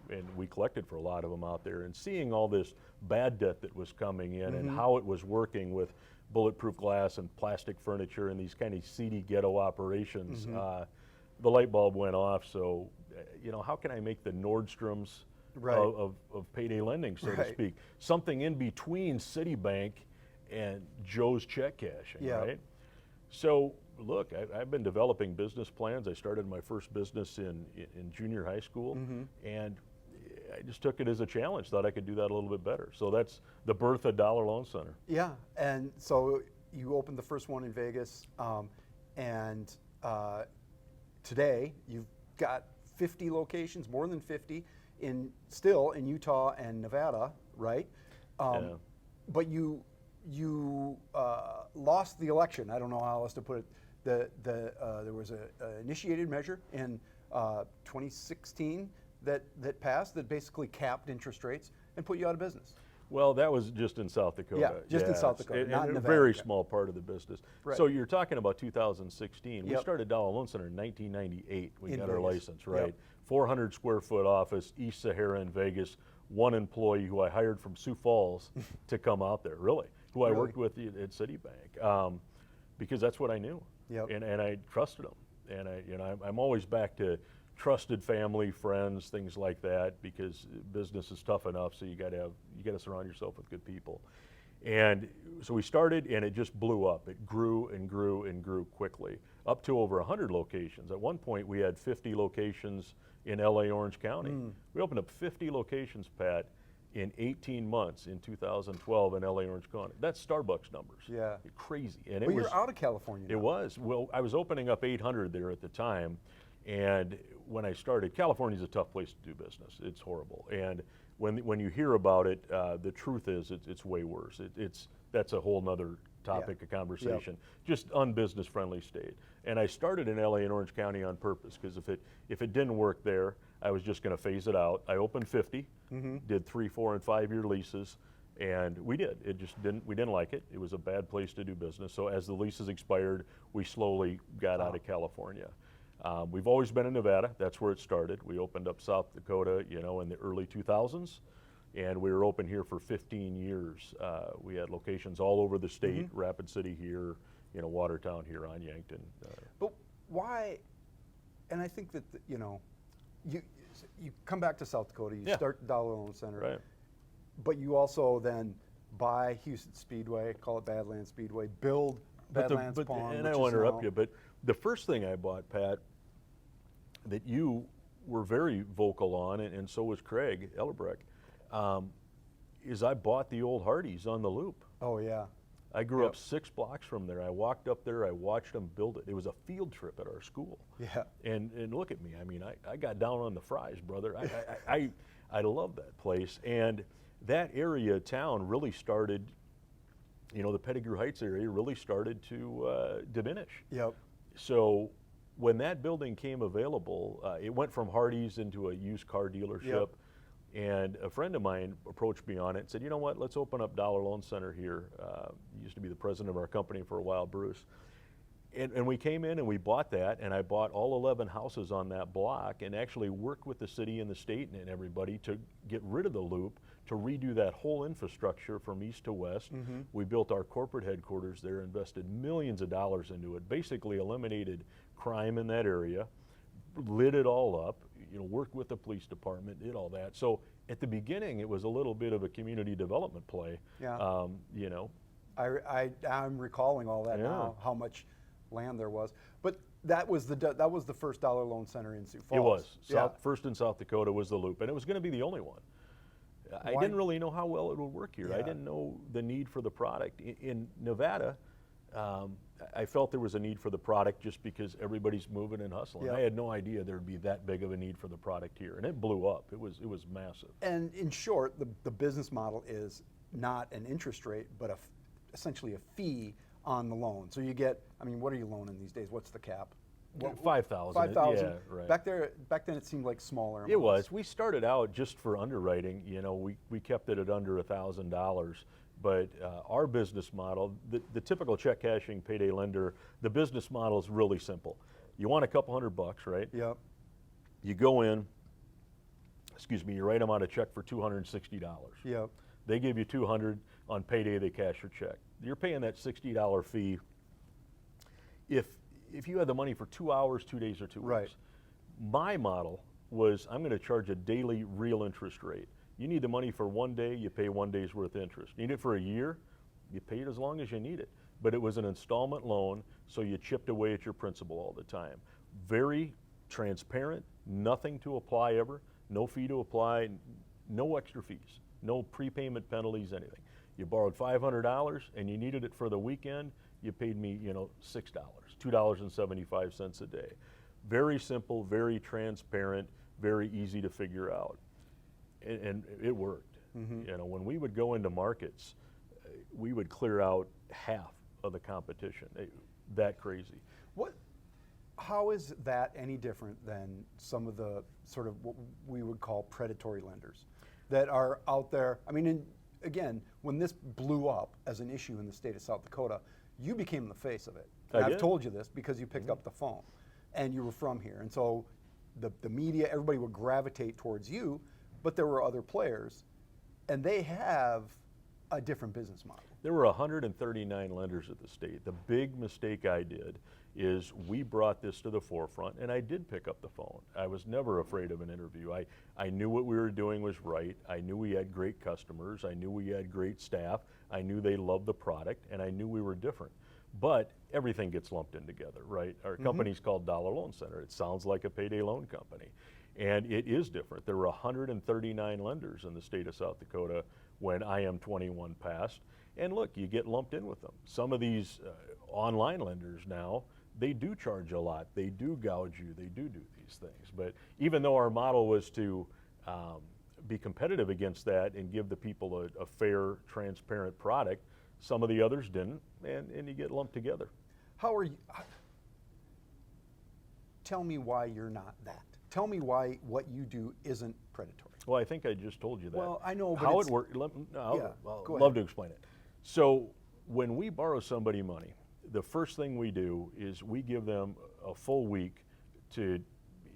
[SPEAKER 2] And we collected for a lot of them out there. And seeing all this bad debt that was coming in and how it was working with bulletproof glass and plastic furniture and these kind of seedy ghetto operations, the light bulb went off. So, how can I make the Nordstroms
[SPEAKER 1] Right.
[SPEAKER 2] of payday lending, so to
[SPEAKER 1] Right.
[SPEAKER 2] speak? Something in between Citibank and Joe's check cashing,
[SPEAKER 1] Yeah.
[SPEAKER 2] right? So look, I've been developing business plans. I started my first business in junior high school, and I just took it as a challenge, thought I could do that a little bit better. So that's the birth of Dollar Loan Center.
[SPEAKER 1] Yeah, and so you opened the first one in Vegas, and today you've got 50 locations, more than 50, still in Utah and Nevada, right?
[SPEAKER 2] Yeah.
[SPEAKER 1] But you lost the election. I don't know how else to put it. There was an initiated measure in 2016 that passed that basically capped interest rates and put you out of business.
[SPEAKER 2] Well, that was just in South Dakota.
[SPEAKER 1] Yeah, just in South Dakota, not in
[SPEAKER 2] a
[SPEAKER 1] Nevada.
[SPEAKER 2] very small part of the business.
[SPEAKER 1] Right.
[SPEAKER 2] So you're talking about 2016. We
[SPEAKER 1] Yep.
[SPEAKER 2] started Dollar Loan Center in 1998. We
[SPEAKER 1] In
[SPEAKER 2] got our
[SPEAKER 1] Vegas.
[SPEAKER 2] license, right?
[SPEAKER 1] Yep.
[SPEAKER 2] 400 square foot office, East Sahara in Vegas. One employee who I hired from Sioux Falls to come out there, really, who I
[SPEAKER 1] Really?
[SPEAKER 2] worked with at Citibank, because that's what I knew,
[SPEAKER 1] Yep.
[SPEAKER 2] and I trusted them. And I'm always back to trusted family, friends, things like that, because business is tough enough. So you got to surround yourself with good people. And so we started, and it just blew up. It grew and grew and grew quickly, up to over 100 locations. At one point, we had 50 locations in LA Orange County. We opened up 50 locations, Pat, in 18 months in 2012 in LA Orange County. That's Starbucks numbers.
[SPEAKER 1] Yeah.
[SPEAKER 2] Crazy. And
[SPEAKER 1] Well, you're out of California now.
[SPEAKER 2] It was. Well, I was opening up 800 there at the time, and when I started, California's a tough place to do business. It's horrible. And when you hear about it, the truth is it's way worse. That's a whole nother topic of conversation. Just unbusiness friendly state. And I started in LA and Orange County on purpose, because if it didn't work there, I was just going to phase it out. I opened 50, did 3, 4, and 5 year leases, and we did. We didn't like it. It was a bad place to do business. So as the leases expired, we slowly got out of California. We've always been in Nevada. That's where it started. We opened up South Dakota, in the early 2000s, and we were open here for 15 years. We had locations all over the state, Rapid City here, Watertown, Huron, Yankton.
[SPEAKER 1] But why? And I think that you come back to South Dakota, you start the Dollar Loan Center,
[SPEAKER 2] Right.
[SPEAKER 1] but you also then buy Houston Speedway, call it Badlands Speedway, build Badlands Pond.
[SPEAKER 2] And
[SPEAKER 1] which
[SPEAKER 2] I will
[SPEAKER 1] is
[SPEAKER 2] interrupt
[SPEAKER 1] now-
[SPEAKER 2] you, but the first thing I bought, Pat, that you were very vocal on, and so was Craig Ellerbrecht, is I bought the old Hardee's on the Loop.
[SPEAKER 1] Oh yeah.
[SPEAKER 2] I grew up 6 blocks from there. I walked up there, I watched them build it. It was a field trip at our school.
[SPEAKER 1] Yeah.
[SPEAKER 2] And look at me, I mean, I got down on the fries, brother. I love that place. And that area of town really started, the Pettigrew Heights area really started to diminish.
[SPEAKER 1] Yep.
[SPEAKER 2] So when that building came available, it went from Hardee's into a used car dealership.
[SPEAKER 1] Yep.
[SPEAKER 2] And a friend of mine approached me on it and said, you know what, let's open up Dollar Loan Center here. He used to be the president of our company for a while, Bruce. And we came in and we bought that, and I bought all 11 houses on that block and actually worked with the city and the state and everybody to get rid of the loop, to redo that whole infrastructure from east to west. We built our corporate headquarters there, invested millions of dollars into it, basically eliminated crime in that area, lit it all up, worked with the police department, did all that. So at the beginning, it was a little bit of a community development play.
[SPEAKER 1] Yeah. I'm recalling all that now, how much land there was. But that was the first Dollar Loan Center in Sioux Falls.
[SPEAKER 2] It was. First in South Dakota was the Loop, and it was going to be the only one. I didn't really know how well it would work here.
[SPEAKER 1] Yeah.
[SPEAKER 2] I didn't know the need for the product. In Nevada, I felt there was a need for the product just because everybody's moving and hustling.
[SPEAKER 1] Yeah.
[SPEAKER 2] I had no idea there'd be that big of a need for the product here, and it blew up. It was massive.
[SPEAKER 1] And in short, the business model is not an interest rate, but essentially a fee on the loan. So you get, what are you loaning these days? What's the cap?
[SPEAKER 2] 5,000.
[SPEAKER 1] 5,000.
[SPEAKER 2] Yeah, right.
[SPEAKER 1] Back then it seemed like smaller amounts.
[SPEAKER 2] It was. We started out just for underwriting. We kept it at under $1,000. But our business model, the typical check cashing payday lender, the business model is really simple. You want a couple $100, right?
[SPEAKER 1] Yep.
[SPEAKER 2] You go in, you write them out a check for $260.
[SPEAKER 1] Yep.
[SPEAKER 2] They give you $200 on payday. They cash your check. You're paying that $60 fee. If you had the money for 2 hours, 2 days, or 2 weeks.
[SPEAKER 1] Right.
[SPEAKER 2] My model was I'm going to charge a daily real interest rate. You need the money for 1 day, you pay 1 day's worth of interest. Need it for a year, you pay it as long as you need it. but it was an installment loan, so you chipped away at your principal all the time. Very transparent, nothing to apply ever, no fee to apply, no extra fees, no prepayment penalties, anything. You borrowed $500 and you needed it for the weekend, you paid me, $6, $2.75 a day. Very simple, very transparent, very easy to figure out. And it worked. When we would go into markets, we would clear out half of the competition. That crazy.
[SPEAKER 1] How is that any different than some of the sort of what we would call predatory lenders that are out there? I mean, again, when this blew up as an issue in the state of South Dakota, you became the face of it. And I've told you this because you picked up the phone and you were from here. And so the media, everybody would gravitate towards you, but there were other players and they have a different business model.
[SPEAKER 2] There were 139 lenders at the state. The big mistake I did is we brought this to the forefront, and I did pick up the phone. I was never afraid of an interview. I knew what we were doing was right. I knew we had great customers. I knew we had great staff. I knew they loved the product, and I knew we were different. But everything gets lumped in together, right? Our company's called Dollar Loan Center. It sounds like a payday loan company, and it is different. There were 139 lenders in the state of South Dakota when IM21 passed. And look, you get lumped in with them. Some of these online lenders now, they do charge a lot. They do gouge you. They do these things. But even though our model was to be competitive against that and give the people a fair, transparent product, some of the others didn't, and you get lumped together.
[SPEAKER 1] How are you? Tell me why you're not that. Tell me why what you do isn't predatory.
[SPEAKER 2] Well, I think I just told you that.
[SPEAKER 1] Well, I know, but
[SPEAKER 2] how it works. I'd love to explain it. So when we borrow somebody money, the first thing we do is we give them a full week to,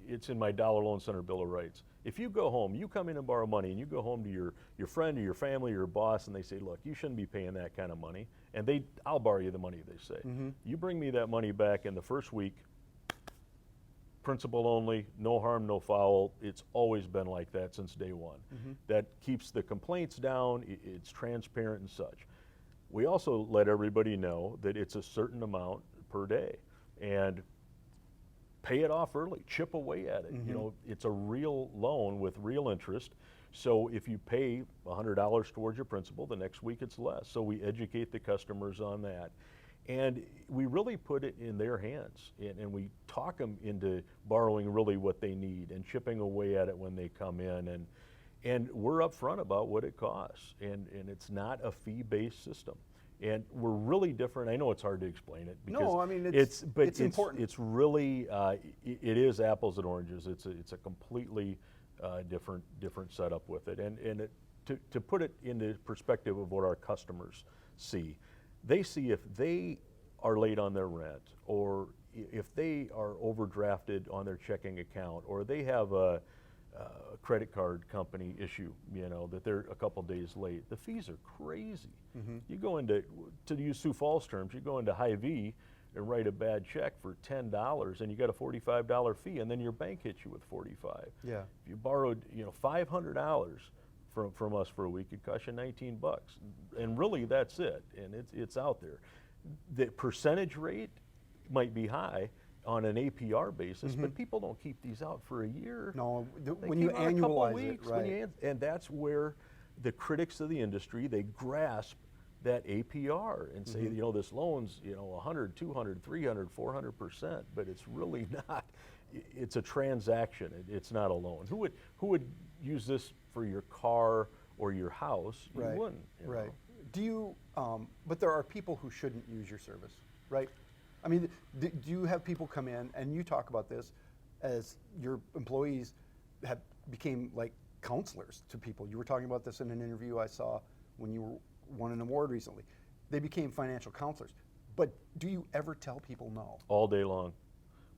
[SPEAKER 2] it's in my Dollar Loan Center Bill of Rights. If you go home, you come in and borrow money and you go home to your friend or your family or your boss and they say, look, you shouldn't be paying that kind of money, and I'll borrow you the money, they say. You bring me that money back in the first week, principal only, no harm, no foul. It's always been like that since day one. That keeps the complaints down, it's transparent and such. We also let everybody know that it's a certain amount per day, and pay it off early, chip away at it. It's a real loan with real interest. So if you pay $100 towards your principal, the next week it's less. So we educate the customers on that. And we really put it in their hands, and we talk them into borrowing really what they need and chipping away at it when they come in. And we're upfront about what it costs, and it's not a fee-based system. And we're really different. I know it's hard to explain it because
[SPEAKER 1] no, I mean it's important.
[SPEAKER 2] It's really it is apples and oranges. It's a completely different setup with it. And to put it into perspective of what our customers see, they see if they are late on their rent, or if they are overdrafted on their checking account, or they have a credit card company issue, that they're a couple days late, the fees are crazy. You go into, to use Sioux Falls terms, you go into Hy-Vee and write a bad check for $10 and you got a $45 fee, and then your bank hits you with $45.
[SPEAKER 1] Yeah.
[SPEAKER 2] If you borrowed, $500 from us for a week, it costs you $19. And really that's it, and it's out there. The percentage rate might be high on an APR basis, but people don't keep these out for a year.
[SPEAKER 1] No,
[SPEAKER 2] They
[SPEAKER 1] when you
[SPEAKER 2] keep out a couple
[SPEAKER 1] annualize
[SPEAKER 2] weeks,
[SPEAKER 1] it, right.
[SPEAKER 2] and that's where the critics of the industry, they grasp that APR and say, this loan's, 100, 200, 300, 400%, but it's really not. It's a transaction. It's not a loan. Who would use this for your car or your house? You
[SPEAKER 1] Right.
[SPEAKER 2] wouldn't.
[SPEAKER 1] Right. Do you? But there are people who shouldn't use your service, right? I mean, do you have people come in, and you talk about this as your employees became like counselors to people? You were talking about this in an interview I saw when you won an award recently. They became financial counselors. But do you ever tell people no?
[SPEAKER 2] All day long.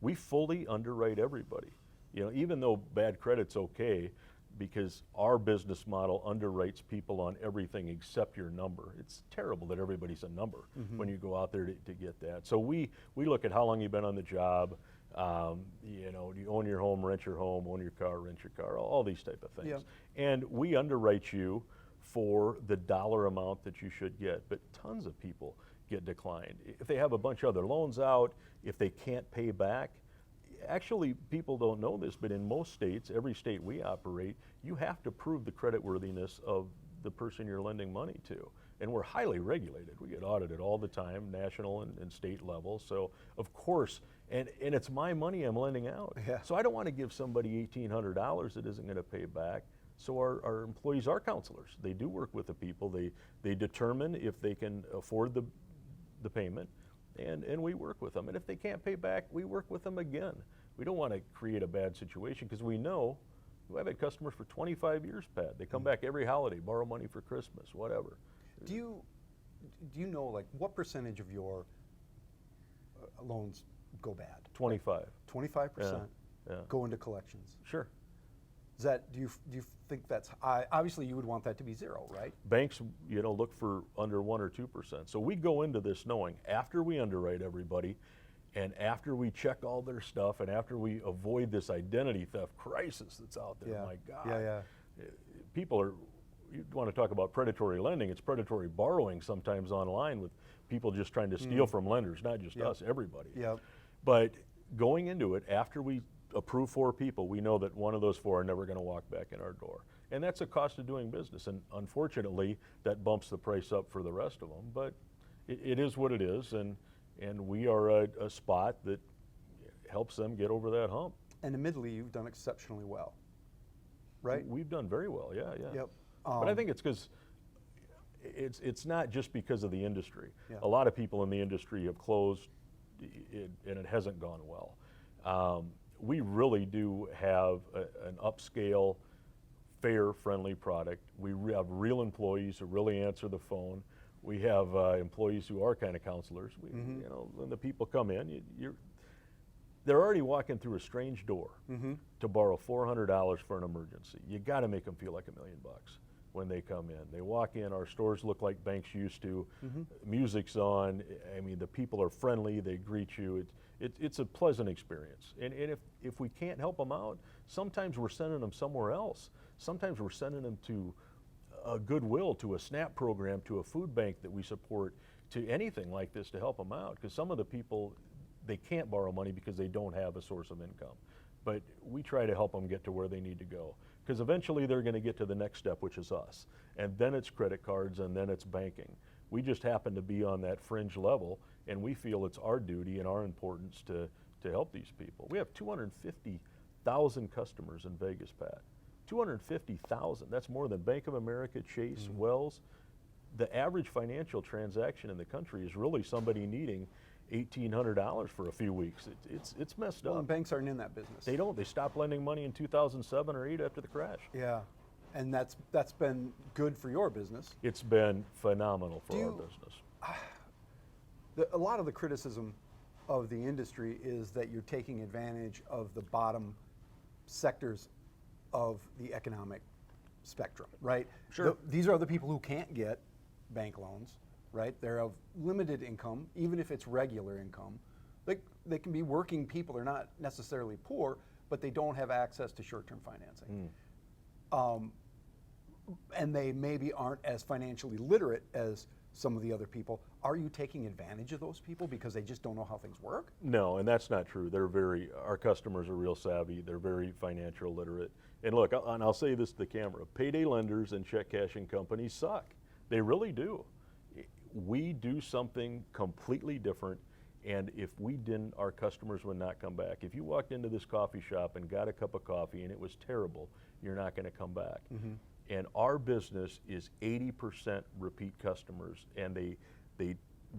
[SPEAKER 2] We fully underwrite everybody. Even though bad credit's okay, because our business model underwrites people on everything except your number. It's terrible that everybody's a number when you go out there to get that. So we look at how long you've been on the job, do you own your home, rent your home, own your car, rent your car, all these type of things.
[SPEAKER 1] Yeah.
[SPEAKER 2] And we underwrite you for the dollar amount that you should get. But tons of people get declined. If they have a bunch of other loans out, if they can't pay back, actually people don't know this, but in most states, every state we operate, you have to prove the creditworthiness of the person you're lending money to. And we're highly regulated. We get audited all the time, national and state level. So of course, and it's my money I'm lending out.
[SPEAKER 1] Yeah.
[SPEAKER 2] So I don't want to give somebody $1,800 that isn't going to pay back. So our employees are counselors. They do work with the people. They determine if they can afford the payment, and we work with them. And if they can't pay back, we work with them again. We don't want to create a bad situation, because we know, I've had customers for 25 years, Pat. They come back every holiday, borrow money for Christmas, whatever.
[SPEAKER 1] Do you know, like, what percentage of your loans go bad?
[SPEAKER 2] 25.
[SPEAKER 1] 25%
[SPEAKER 2] Yeah.
[SPEAKER 1] go into collections.
[SPEAKER 2] Sure.
[SPEAKER 1] Is that, do you think that's high? Obviously you would want that to be zero, right?
[SPEAKER 2] Banks, look for under 1 or 2%. So we go into this knowing, after we underwrite everybody, and after we check all their stuff, and after we avoid this identity theft crisis that's out there, my God.
[SPEAKER 1] Yeah.
[SPEAKER 2] People are, you want to talk about predatory lending, it's predatory borrowing sometimes online, with people just trying to steal from lenders, not just us, everybody.
[SPEAKER 1] Yep.
[SPEAKER 2] But going into it, after we approve 4 people, we know that one of those 4 are never going to walk back in our door. And that's a cost of doing business. And unfortunately, that bumps the price up for the rest of them. But it is what it is. And we are a spot that helps them get over that hump.
[SPEAKER 1] And admittedly, you've done exceptionally well, right?
[SPEAKER 2] We've done very well, yeah.
[SPEAKER 1] Yep.
[SPEAKER 2] But I think it's because it's not just because of the industry.
[SPEAKER 1] Yeah.
[SPEAKER 2] A lot of people in the industry have closed, and it hasn't gone well. We really do have an upscale, fair, friendly product. We have real employees who really answer the phone. We have employees who are kind of counselors. When the people come in, they're already walking through a strange door to borrow $400 for an emergency. You got to make them feel like $1 million when they come in. They walk in, our stores look like banks used to. Music's on. I mean, the people are friendly. They greet you. It's a pleasant experience. And if we can't help them out, sometimes we're sending them somewhere else. Sometimes we're sending them to a Goodwill, to a SNAP program, to a food bank that we support, to anything like this to help them out. Because some of the people, they can't borrow money because they don't have a source of income. But we try to help them get to where they need to go. Because eventually they're going to get to the next step, which is us. And then it's credit cards, and then it's banking. We just happen to be on that fringe level, and we feel it's our duty and our importance to help these people. We have 250,000 customers in Vegas, Pat. 250,000, that's more than Bank of America, Chase, Wells. The average financial transaction in the country is really somebody needing $1,800 for a few weeks. It's messed
[SPEAKER 1] Well,
[SPEAKER 2] up.
[SPEAKER 1] and banks aren't in that business.
[SPEAKER 2] They don't. They stopped lending money in 2007 or 8 after the crash.
[SPEAKER 1] Yeah, and that's been good for your business.
[SPEAKER 2] It's been phenomenal for our business.
[SPEAKER 1] A lot of the criticism of the industry is that you're taking advantage of the bottom sectors of the economic spectrum, right?
[SPEAKER 2] Sure.
[SPEAKER 1] These are the people who can't get bank loans, right? They're of limited income, even if it's regular income. They can be working people. They're not necessarily poor, but they don't have access to short-term financing. And they maybe aren't as financially literate as some of the other people. Are you taking advantage of those people because they just don't know how things work?
[SPEAKER 2] No, and that's not true. Our customers are real savvy. They're very financial literate. And look, and I'll say this to the camera, payday lenders and check cashing companies suck. They really do. We do something completely different, and if we didn't, our customers would not come back. If you walked into this coffee shop and got a cup of coffee and it was terrible, you're not going to come back. And our business is 80% repeat customers, and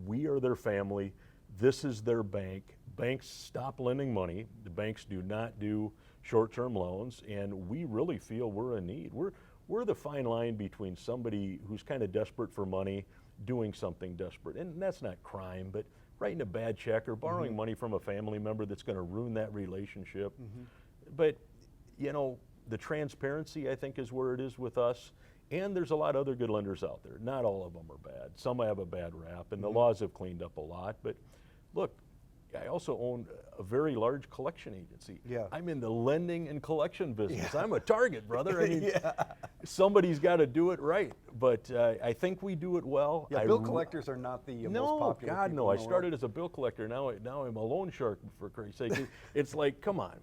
[SPEAKER 2] we are their family. This is their bank. Banks stop lending money. The banks do not do short-term loans, and we really feel we're in need. We're the fine line between somebody who's kind of desperate for money, doing something desperate, and that's not crime, but writing a bad check or borrowing money from a family member that's going to ruin that relationship. But the transparency, I think, is where it is with us. And there's a lot of other good lenders out there. Not all of them are bad. Some have a bad rap, and the laws have cleaned up a lot. But look, I also own a very large collection agency.
[SPEAKER 1] Yeah.
[SPEAKER 2] I'm in the lending and collection business. I'm a target, brother. I mean,
[SPEAKER 1] Yeah.
[SPEAKER 2] somebody's got to do it right. But I think we do it well.
[SPEAKER 1] Yeah, bill collectors are not the most
[SPEAKER 2] No,
[SPEAKER 1] popular
[SPEAKER 2] God,
[SPEAKER 1] people
[SPEAKER 2] no.
[SPEAKER 1] in
[SPEAKER 2] I
[SPEAKER 1] the
[SPEAKER 2] started as a bill collector. Now I'm a loan shark, for Christ's sake. It's like, come on.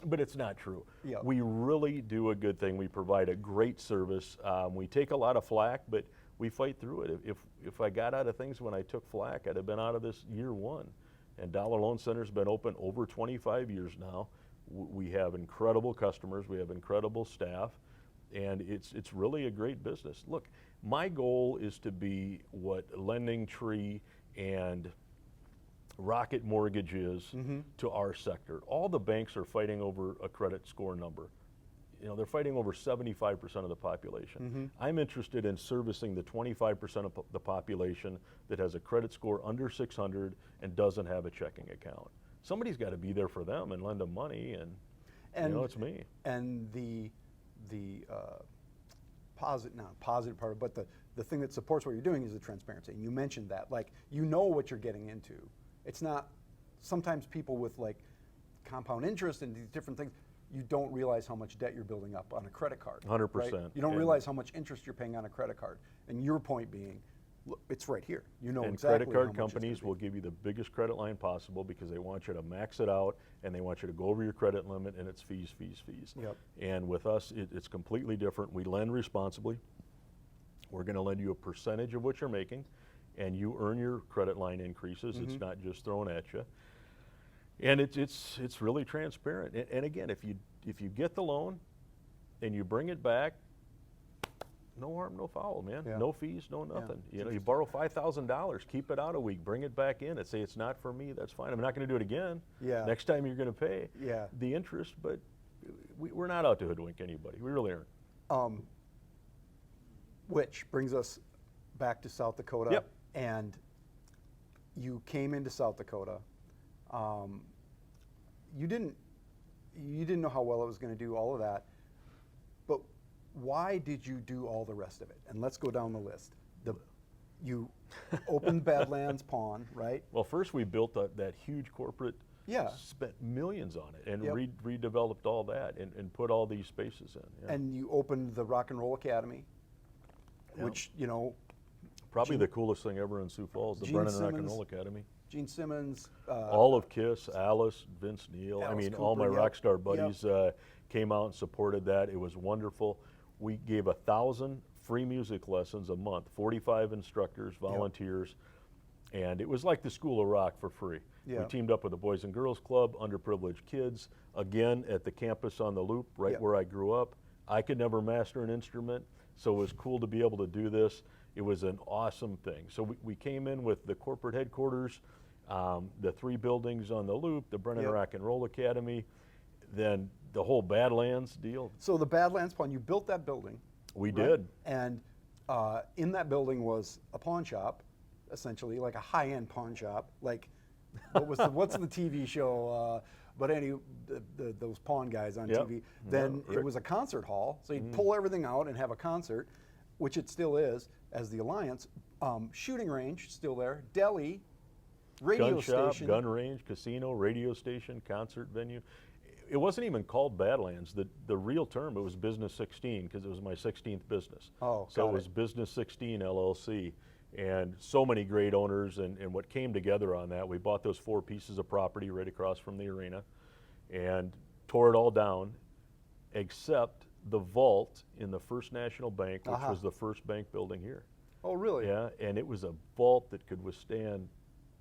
[SPEAKER 2] But it's not true.
[SPEAKER 1] Yeah.
[SPEAKER 2] We really do a good thing. We provide a great service. We take a lot of flack, but we fight through it. If I got out of things when I took flack, I'd have been out of this year one. And Dollar Loan Center's been open over 25 years now. We have incredible customers. We have incredible staff. And it's really a great business. Look, my goal is to be what Lending Tree and Rocket Mortgage is to our sector. All the banks are fighting over a credit score number. You know, they're fighting over 75% of the population. I'm interested in servicing the 25% of the population that has a credit score under 600 and doesn't have a checking account. Somebody's got to be there for them and lend them money, and you know, it's me.
[SPEAKER 1] And the not positive part, but the thing that supports what you're doing is the transparency. And you mentioned that, like, you know what you're getting into. It's not, sometimes people with like compound interest and these different things, you don't realize how much debt you're building up on a credit card.
[SPEAKER 2] 100%.
[SPEAKER 1] Right? You don't realize how much interest you're paying on a credit card. And your point being, look, it's right here. You know
[SPEAKER 2] And
[SPEAKER 1] exactly
[SPEAKER 2] credit
[SPEAKER 1] how
[SPEAKER 2] card
[SPEAKER 1] much
[SPEAKER 2] companies
[SPEAKER 1] it's
[SPEAKER 2] will
[SPEAKER 1] gonna be.
[SPEAKER 2] give you the biggest credit line possible because they want you to max it out and they want you to go over your credit limit, and it's fees, fees, fees.
[SPEAKER 1] Yep.
[SPEAKER 2] And with us, it's completely different. We lend responsibly. We're going to lend you a percentage of what you're making, and you earn your credit line increases. It's not just thrown at you. And it's really transparent. And again, if you get the loan and you bring it back, no harm, no foul, man.
[SPEAKER 1] Yeah.
[SPEAKER 2] No fees, no nothing. You know, you borrow $5,000, keep it out a week, bring it back in, and say it's not for me. That's fine. I'm not going to do it again.
[SPEAKER 1] Yeah.
[SPEAKER 2] Next time you're going to pay
[SPEAKER 1] Yeah.
[SPEAKER 2] the interest, but we're not out to hoodwink anybody. We really aren't.
[SPEAKER 1] Which brings us back to South Dakota.
[SPEAKER 2] Yep.
[SPEAKER 1] And you came into South Dakota. You didn't know how well it was going to do, all of that. But why did you do all the rest of it? And let's go down the list. You opened Badlands Pawn, right?
[SPEAKER 2] Well, first we built that huge corporate.
[SPEAKER 1] Yeah.
[SPEAKER 2] Spent millions on it and
[SPEAKER 1] Yep.
[SPEAKER 2] redeveloped all that and put all these spaces in. Yeah.
[SPEAKER 1] And you opened the Rock and Roll Academy,
[SPEAKER 2] Yep.
[SPEAKER 1] which, you know,
[SPEAKER 2] Probably the coolest thing ever in Sioux Falls, the
[SPEAKER 1] Gene
[SPEAKER 2] Brennan Rock and
[SPEAKER 1] Simmons,
[SPEAKER 2] Roll Academy.
[SPEAKER 1] Gene Simmons.
[SPEAKER 2] All of KISS, Alice, Vince Neil, I
[SPEAKER 1] Alice
[SPEAKER 2] mean, all my
[SPEAKER 1] Cooper,
[SPEAKER 2] rock
[SPEAKER 1] yep,
[SPEAKER 2] star
[SPEAKER 1] yep.
[SPEAKER 2] buddies came out and supported that. It was wonderful. We gave 1,000 free music lessons a month, 45 instructors, volunteers, and it was like the School of Rock for free.
[SPEAKER 1] Yeah.
[SPEAKER 2] We teamed up with the Boys and Girls Club, underprivileged kids, again at the campus on the Loop, right
[SPEAKER 1] Yep.
[SPEAKER 2] where I grew up. I could never master an instrument, so it was cool to be able to do this. It was an awesome thing. So we came in with the corporate headquarters, the 3 buildings on the Loop, the Brennan
[SPEAKER 1] Yep.
[SPEAKER 2] Rock and Roll Academy, then the whole Badlands deal.
[SPEAKER 1] So the Badlands Pawn, you built that building.
[SPEAKER 2] We
[SPEAKER 1] right?
[SPEAKER 2] did.
[SPEAKER 1] And in that building was a pawn shop, essentially, like a high-end pawn shop. Like, what's the TV show? But those pawn guys on
[SPEAKER 2] Yep.
[SPEAKER 1] TV.
[SPEAKER 2] Yeah,
[SPEAKER 1] Then it
[SPEAKER 2] Rick.
[SPEAKER 1] was a concert hall, so you'd pull everything out and have a concert, which it still is, as the Alliance. Shooting range, still there. Deli, radio
[SPEAKER 2] Gun shop,
[SPEAKER 1] station.
[SPEAKER 2] gun range, casino, radio station, concert venue. It wasn't even called Badlands. The real term, it was Business 16 because it was my 16th business.
[SPEAKER 1] Oh,
[SPEAKER 2] so
[SPEAKER 1] got
[SPEAKER 2] it was
[SPEAKER 1] it.
[SPEAKER 2] Business 16 LLC. And so many great owners and what came together on that, we bought those 4 pieces of property right across from the arena and tore it all down except the vault in the First National Bank, which was the first bank building here.
[SPEAKER 1] Oh, really?
[SPEAKER 2] Yeah, and it was a vault that could withstand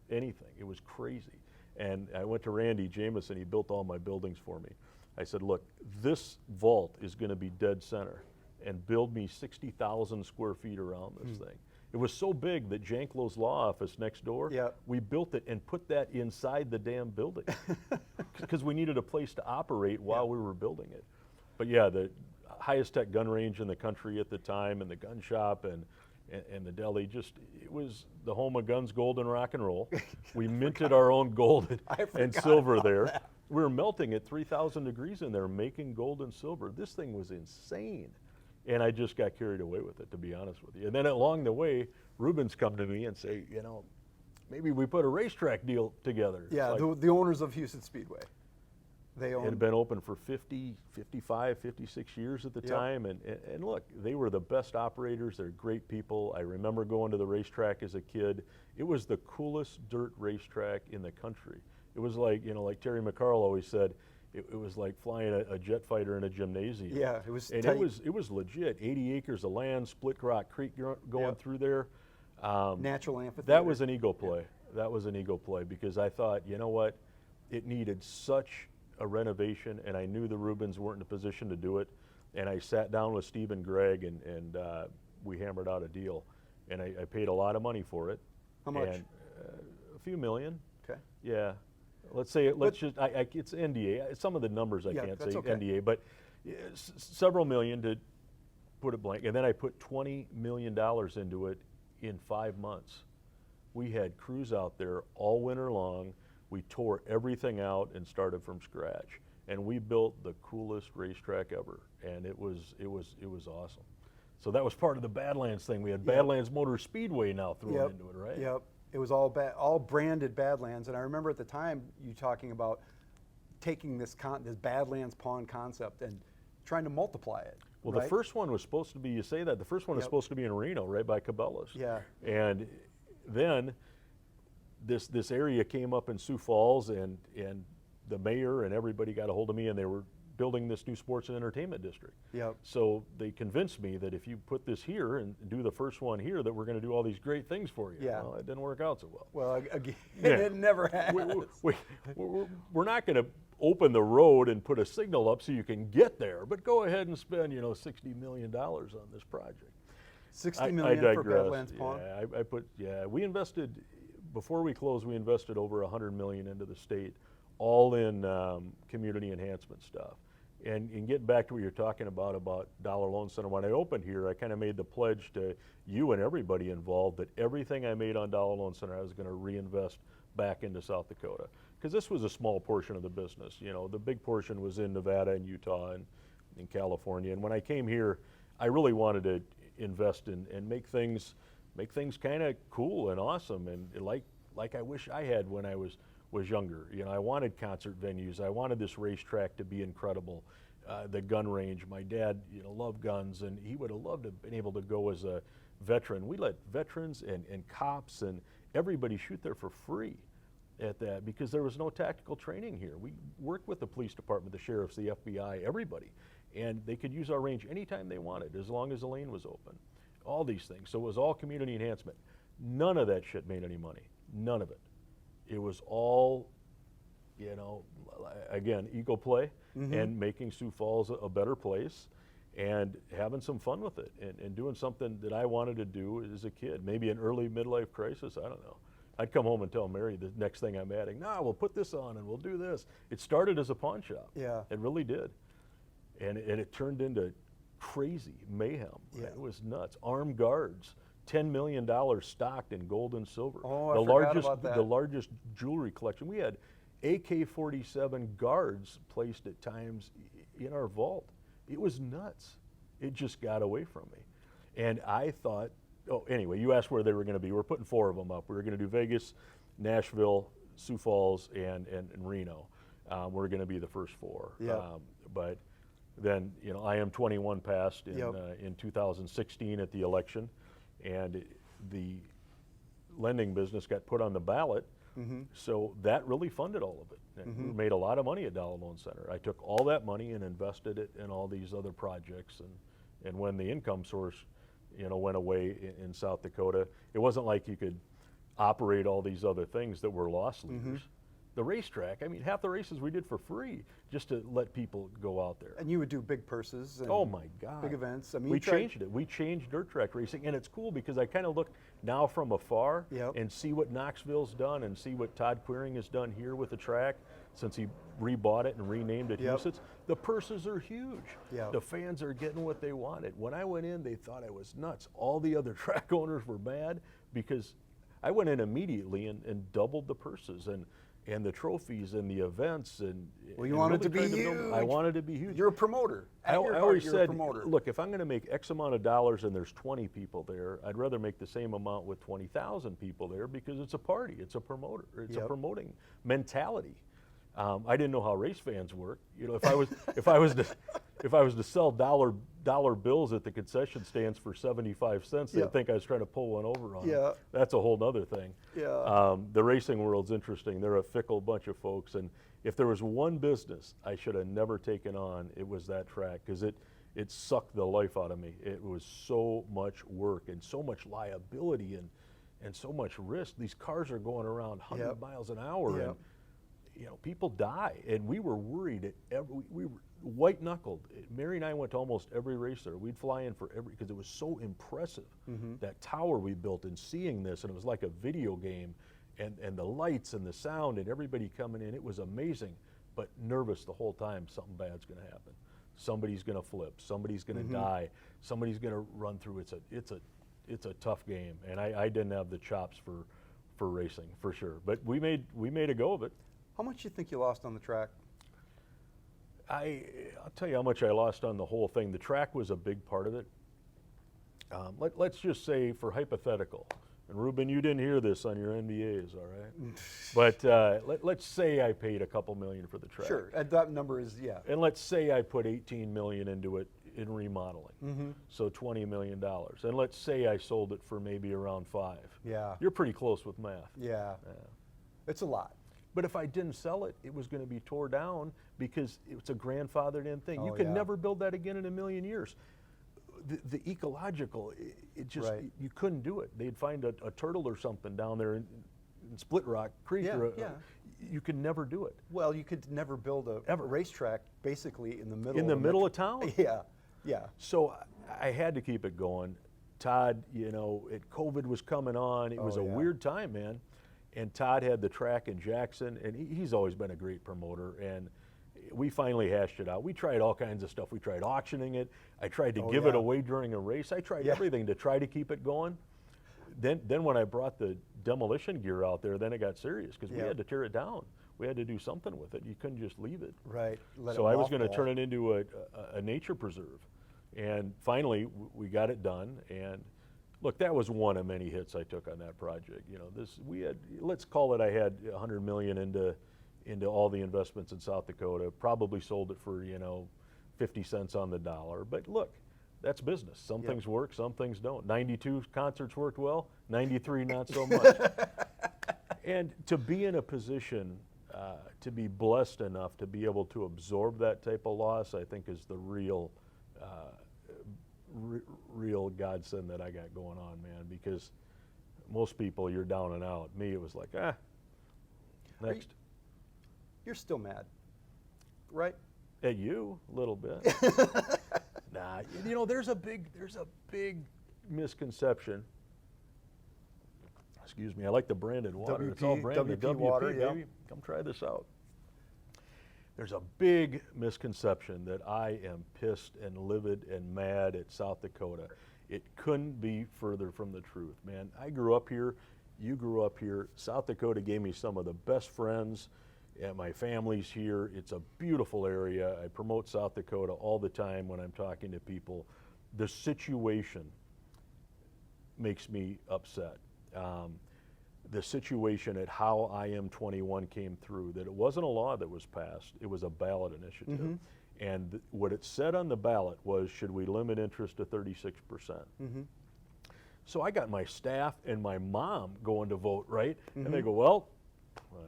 [SPEAKER 2] anything. It was crazy. And I went to Randy Jameson, he built all my buildings for me. I said, look, this vault is going to be dead center and build me 60,000 square feet around this thing. It was so big that Janklow's law office next door,
[SPEAKER 1] Yep.
[SPEAKER 2] we built it and put that inside the damn building because we needed a place to operate while we were building it. But yeah, the highest tech gun range in the country at the time, and the gun shop and the deli, just, it was the home of guns, gold, and rock and roll. We minted our own gold and silver there. We were melting at 3,000 degrees in there, making gold and silver. This thing was insane. And I just got carried away with it, to be honest with you. And then along the way, Rubens come to me and say, you know, maybe we put a racetrack deal together. It's
[SPEAKER 1] Yeah,
[SPEAKER 2] like,
[SPEAKER 1] the owners of Houston Speedway. They
[SPEAKER 2] it
[SPEAKER 1] own.
[SPEAKER 2] had been open for 50, 55, 56 years at the
[SPEAKER 1] Yep.
[SPEAKER 2] time, and look, they were the best operators. They're great people. I remember going to the racetrack as a kid. It was the coolest dirt racetrack in the country. It was like, like Terry McCarl always said, it was like flying a jet fighter in a gymnasium.
[SPEAKER 1] Yeah, it was
[SPEAKER 2] And
[SPEAKER 1] tight.
[SPEAKER 2] it was legit. 80 acres of land, Split Rock Creek going
[SPEAKER 1] Yep.
[SPEAKER 2] through there.
[SPEAKER 1] Natural amphitheater.
[SPEAKER 2] That was an ego play. That was an ego play because I thought, you know what, it needed such a renovation, and I knew the Rubens weren't in a position to do it. And I sat down with Steve and Greg, and we hammered out a deal. And I paid a lot of money for it.
[SPEAKER 1] How much?
[SPEAKER 2] And, a few million.
[SPEAKER 1] Okay.
[SPEAKER 2] Yeah. Let's say it's NDA. Some of the numbers I
[SPEAKER 1] Yeah,
[SPEAKER 2] can't
[SPEAKER 1] that's
[SPEAKER 2] say
[SPEAKER 1] okay.
[SPEAKER 2] NDA, but several million to put it blank. And then I put $20 million into it in 5 months. We had crews out there all winter long. We tore everything out and started from scratch. And we built the coolest racetrack ever. And it was awesome. So that was part of the Badlands thing. We had
[SPEAKER 1] Yep.
[SPEAKER 2] Badlands Motor Speedway now thrown
[SPEAKER 1] Yep.
[SPEAKER 2] into it, right?
[SPEAKER 1] Yep. It was all branded Badlands, and I remember at the time you talking about taking this Badlands Pond concept and trying to multiply it.
[SPEAKER 2] Well,
[SPEAKER 1] right?
[SPEAKER 2] the first one was supposed to be, you say that, the first one was
[SPEAKER 1] Yep.
[SPEAKER 2] supposed to be in Reno, right by Cabela's.
[SPEAKER 1] Yeah.
[SPEAKER 2] And then this area came up in Sioux Falls, and the mayor and everybody got a hold of me, and they were building this new sports and entertainment district.
[SPEAKER 1] Yep.
[SPEAKER 2] So they convinced me that if you put this here and do the first one here, that we're going to do all these great things for you.
[SPEAKER 1] Yeah.
[SPEAKER 2] Well, it didn't work out so well.
[SPEAKER 1] Well, again,
[SPEAKER 2] Yeah.
[SPEAKER 1] it never has.
[SPEAKER 2] We're not going to open the road and put a signal up so you can get there, but go ahead and spend, $60 million on this project.
[SPEAKER 1] $60
[SPEAKER 2] I
[SPEAKER 1] million for
[SPEAKER 2] digress.
[SPEAKER 1] Badlands Pond.
[SPEAKER 2] We invested, before we closed, we invested over $100 million into the state, all in community enhancement stuff. And getting back to what you're talking about Dollar Loan Center, when I opened here, I kind of made the pledge to you and everybody involved that everything I made on Dollar Loan Center, I was going to reinvest back into South Dakota. Because this was a small portion of the business. The big portion was in Nevada and Utah and in California. And when I came here, I really wanted to invest in and make things kind of cool and awesome, and like I wish I had when I was younger. I wanted concert venues. I wanted this racetrack to be incredible. The gun range. My dad, loved guns, and he would have loved to have been able to go as a veteran. We let veterans and cops and everybody shoot there for free at that because there was no tactical training here. We worked with the police department, the sheriffs, the FBI, everybody, and they could use our range anytime they wanted as long as the lane was open. All these things. So it was all community enhancement. None of that shit made any money. None of it. It was all, again, ego play and making Sioux Falls a better place and having some fun with it and doing something that I wanted to do as a kid. Maybe an early midlife crisis, I don't know. I'd come home and tell Mary the next thing I'm adding, we'll put this on and we'll do this. It started as a pawn shop.
[SPEAKER 1] Yeah.
[SPEAKER 2] It really did. And it turned into crazy mayhem.
[SPEAKER 1] Yeah.
[SPEAKER 2] It was nuts. Armed guards. $10 million stocked in gold and silver.
[SPEAKER 1] Oh, I forgot about that.
[SPEAKER 2] The largest jewelry collection. We had AK-47 guards placed at times in our vault. It was nuts. It just got away from me. And I thought, anyway, you asked where they were going to be. We're putting 4 of them up. We were going to do Vegas, Nashville, Sioux Falls, and Reno. We're going to be the first 4.
[SPEAKER 1] Yeah.
[SPEAKER 2] But then, IM 21 passed in 2016 at the election. And the lending business got put on the ballot, so that really funded all of it. And we made a lot of money at Dollar Loan Center. I took all that money and invested it in all these other projects, and when the income source, went away in South Dakota, it wasn't like you could operate all these other things that were loss leaders. The racetrack, half the races we did for free just to let people go out there.
[SPEAKER 1] And you would do big purses and
[SPEAKER 2] Oh my God.
[SPEAKER 1] big events.
[SPEAKER 2] We changed it. We changed dirt track racing, and it's cool because I kind of look now from afar and see what Knoxville's done and see what Todd Queering has done here with the track since he rebought it and renamed it Houston. The purses are huge. The fans are getting what they wanted. When I went in, they thought I was nuts. All the other track owners were mad because I went in immediately and doubled the purses. and the trophies and the events and
[SPEAKER 1] Well, you
[SPEAKER 2] and
[SPEAKER 1] wanted
[SPEAKER 2] really
[SPEAKER 1] to be
[SPEAKER 2] tried build- I
[SPEAKER 1] huge.
[SPEAKER 2] wanted to be huge.
[SPEAKER 1] You're a promoter.
[SPEAKER 2] I
[SPEAKER 1] At your heart,
[SPEAKER 2] always
[SPEAKER 1] you're a
[SPEAKER 2] said,
[SPEAKER 1] promoter.
[SPEAKER 2] look, if I'm going to make X amount of dollars and there's 20 people there, I'd rather make the same amount with 20,000 people there because it's a party, it's a promoter, it's a
[SPEAKER 1] Yep.
[SPEAKER 2] promoting mentality. I didn't know how race fans work. You know, if I was to sell dollar bills at the concession stands for 75 cents, they'd
[SPEAKER 1] Yeah.
[SPEAKER 2] think I was trying to pull one over on
[SPEAKER 1] Yeah.
[SPEAKER 2] them. That's a whole other thing.
[SPEAKER 1] Yeah.
[SPEAKER 2] The racing world's interesting. They're a fickle bunch of folks, and if there was one business I should have never taken on, it was that track, because it sucked the life out of me. It was so much work and so much liability and so much risk. These cars are going around 100
[SPEAKER 1] Yep.
[SPEAKER 2] miles an hour,
[SPEAKER 1] Yep.
[SPEAKER 2] and you know, people die, and we were worried at we were white knuckled. Mary and I went to almost every race there. We'd fly in for every, because it was so impressive. That tower we built, and seeing this, and it was like a video game, and the lights and the sound and everybody coming in, it was amazing, but nervous the whole time. Something bad's going to happen. Somebody's going to flip. Somebody's going to die. Somebody's going to run through. It's a tough game, and I didn't have the chops for racing, for sure. But we made a go of it.
[SPEAKER 1] How much you think you lost on the track?
[SPEAKER 2] I'll tell you how much I lost on the whole thing. The track was a big part of it. Let's just say, for hypothetical, and Ruben, you didn't hear this on your NBAs, all right? But let's say I paid a couple million for the track.
[SPEAKER 1] Sure, and that number is, yeah.
[SPEAKER 2] And let's say I put 18 million into it in remodeling, so $20 million. And let's say I sold it for maybe around 5.
[SPEAKER 1] Yeah.
[SPEAKER 2] You're pretty close with math.
[SPEAKER 1] Yeah. It's a lot.
[SPEAKER 2] But if I didn't sell it, it was going to be tore down because it's a grandfathered in thing. You
[SPEAKER 1] Oh,
[SPEAKER 2] can
[SPEAKER 1] yeah.
[SPEAKER 2] never build that again in a million years. The ecological, it just,
[SPEAKER 1] Right.
[SPEAKER 2] you couldn't do it. They'd find a turtle or something down there in Split Rock Creek.
[SPEAKER 1] Yeah,
[SPEAKER 2] or
[SPEAKER 1] yeah.
[SPEAKER 2] You could never do it.
[SPEAKER 1] Well, you could never build a
[SPEAKER 2] Ever.
[SPEAKER 1] racetrack basically in the middle
[SPEAKER 2] In the
[SPEAKER 1] of a
[SPEAKER 2] middle
[SPEAKER 1] metro-
[SPEAKER 2] of town.
[SPEAKER 1] Yeah, yeah.
[SPEAKER 2] So I had to keep it going. Todd, you know, COVID was coming on. It was
[SPEAKER 1] Oh,
[SPEAKER 2] a
[SPEAKER 1] yeah.
[SPEAKER 2] weird time, man. And Todd had the track in Jackson, and he's always been a great promoter. And we finally hashed it out. We tried all kinds of stuff. We tried auctioning it. I tried to
[SPEAKER 1] Oh,
[SPEAKER 2] give it
[SPEAKER 1] yeah.
[SPEAKER 2] away during a race. I tried
[SPEAKER 1] Yeah.
[SPEAKER 2] everything to try to keep it going. Then when I brought the demolition gear out there, then it got serious, because we
[SPEAKER 1] Yeah.
[SPEAKER 2] had to tear it down. We had to do something with it. You couldn't just leave it.
[SPEAKER 1] Right. Let
[SPEAKER 2] So
[SPEAKER 1] it
[SPEAKER 2] I was going to
[SPEAKER 1] mothball.
[SPEAKER 2] turn it into a nature preserve. And finally, we got it done. And look, that was one of many hits I took on that project. You know, we had, let's call it, I had 100 million into all the investments in South Dakota. Probably sold it for, 50 cents on the dollar. But look, that's business. Some
[SPEAKER 1] Yep.
[SPEAKER 2] things work, some things don't. 92 concerts worked well, 93 not so much. And to be in a position, to be blessed enough to be able to absorb that type of loss, I think is the real godsend that I got going on, man. Because most people, you're down and out. Me, it was like, next.
[SPEAKER 1] You're still mad, right?
[SPEAKER 2] At you, a little bit. Nah, there's a big misconception. Excuse me, I like the branded water. It's all
[SPEAKER 1] WP
[SPEAKER 2] branded.
[SPEAKER 1] WP water, yeah.
[SPEAKER 2] baby. Come try this out. There's a big misconception that I am pissed and livid and mad at South Dakota. It couldn't be further from the truth, man. I grew up here. You grew up here. South Dakota gave me some of the best friends, and my family's here. It's a beautiful area. I promote South Dakota all the time when I'm talking to people. The situation makes me upset. The situation at how IM-21 came through, that it wasn't a law that was passed, it was a ballot initiative. And what it said on the ballot was, should we limit interest to 36%? So I got my staff and my mom going to vote, right? And they go, well,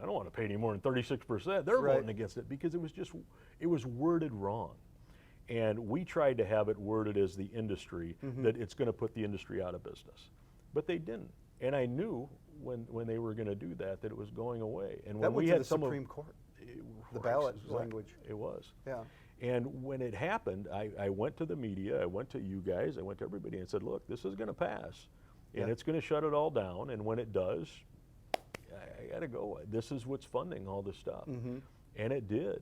[SPEAKER 2] I don't want to pay any more than 36%. They're
[SPEAKER 1] Right.
[SPEAKER 2] voting against it because it was worded wrong. And we tried to have it worded as the industry, that it's going to put the industry out of business. But they didn't. And I knew when they were going to do that it was going away. And when
[SPEAKER 1] That went
[SPEAKER 2] we
[SPEAKER 1] to
[SPEAKER 2] had
[SPEAKER 1] the
[SPEAKER 2] some
[SPEAKER 1] Supreme Court. The
[SPEAKER 2] Right,
[SPEAKER 1] ballot
[SPEAKER 2] exactly.
[SPEAKER 1] language.
[SPEAKER 2] It was.
[SPEAKER 1] Yeah.
[SPEAKER 2] And when it happened, I went to the media, I went to you guys, I went to everybody and said, look, this is going to pass. And
[SPEAKER 1] Yeah.
[SPEAKER 2] it's going to shut it all down. And when it does, I got to go. This is what's funding all this stuff. And it did.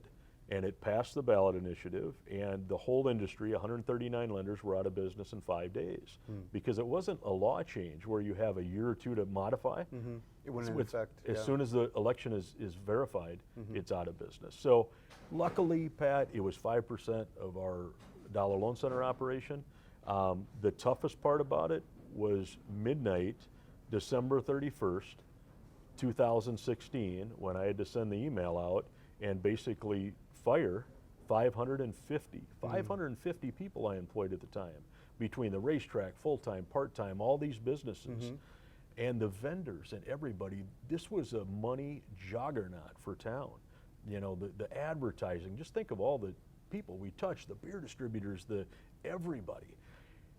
[SPEAKER 2] and it passed the ballot initiative, and the whole industry, 139 lenders, were out of business in 5 days because it wasn't a law change where you have a year or two to modify.
[SPEAKER 1] It went into effect.
[SPEAKER 2] As
[SPEAKER 1] yeah.
[SPEAKER 2] soon as the election is verified, it's out of business. So luckily, Pat, it was 5% of our Dollar Loan Center operation. The toughest part about it was midnight, December 31st, 2016, when I had to send the email out and basically fire 550 people I employed at the time, between the racetrack, full-time, part-time, all these businesses, and the vendors and everybody. This was a money juggernaut for town. You know, the advertising, just think of all the people we touched, the beer distributors, everybody.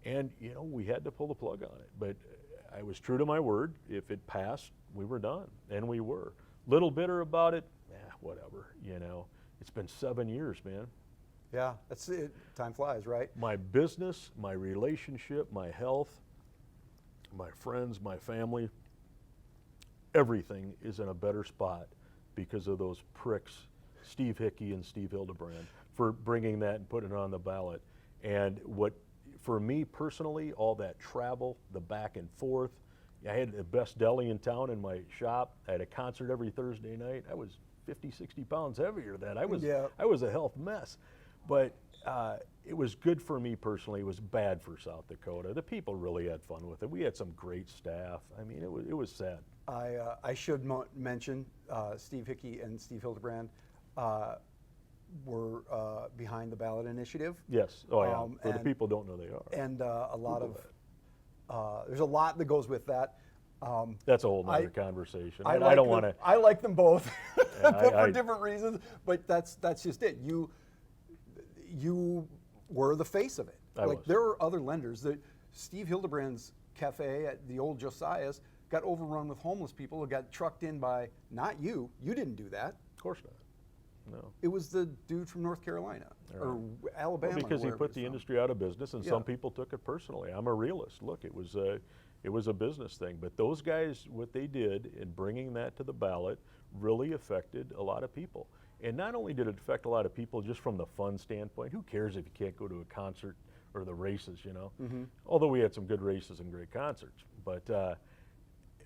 [SPEAKER 2] And, you know, we had to pull the plug on it. But I was true to my word. If it passed, we were done, and we were. Little bitter about it, whatever, you know. It's been 7 years, man.
[SPEAKER 1] Yeah, that's it. Time flies, right?
[SPEAKER 2] My business, my relationship, my health, my friends, my family, everything is in a better spot because of those pricks, Steve Hickey and Steve Hildebrand, for bringing that and putting it on the ballot. And what, for me personally, all that travel, the back and forth, I had the best deli in town in my shop. I had a concert every Thursday night. I was 50, 60 pounds heavier than that. I was a health mess. But it was good for me personally. It was bad for South Dakota. The people really had fun with it. We had some great staff. I mean, it was sad.
[SPEAKER 1] I should mention Steve Hickey and Steve Hildebrand were behind the ballot initiative.
[SPEAKER 2] Yes. Oh, yeah. For the people don't know they are.
[SPEAKER 1] And a lot of there's a lot that goes with that.
[SPEAKER 2] That's a whole nother conversation.
[SPEAKER 1] I
[SPEAKER 2] don't want to.
[SPEAKER 1] I like them both,
[SPEAKER 2] Yeah,
[SPEAKER 1] but for different reasons. But that's just it. You were the face of it. There were other lenders. Steve Hildebrand's cafe at the old Josiah's got overrun with homeless people who got trucked in by not you. You didn't do that.
[SPEAKER 2] Of course not. No.
[SPEAKER 1] It was the dude from North Carolina or Alabama.
[SPEAKER 2] Well, because he put the industry out of business, and some people took it personally. I'm a realist. Look, it was a business thing. But those guys, what they did in bringing that to the ballot, really affected a lot of people. And not only did it affect a lot of people just from the fun standpoint, who cares if you can't go to a concert or the races, you know? Although we had some good races and great concerts. But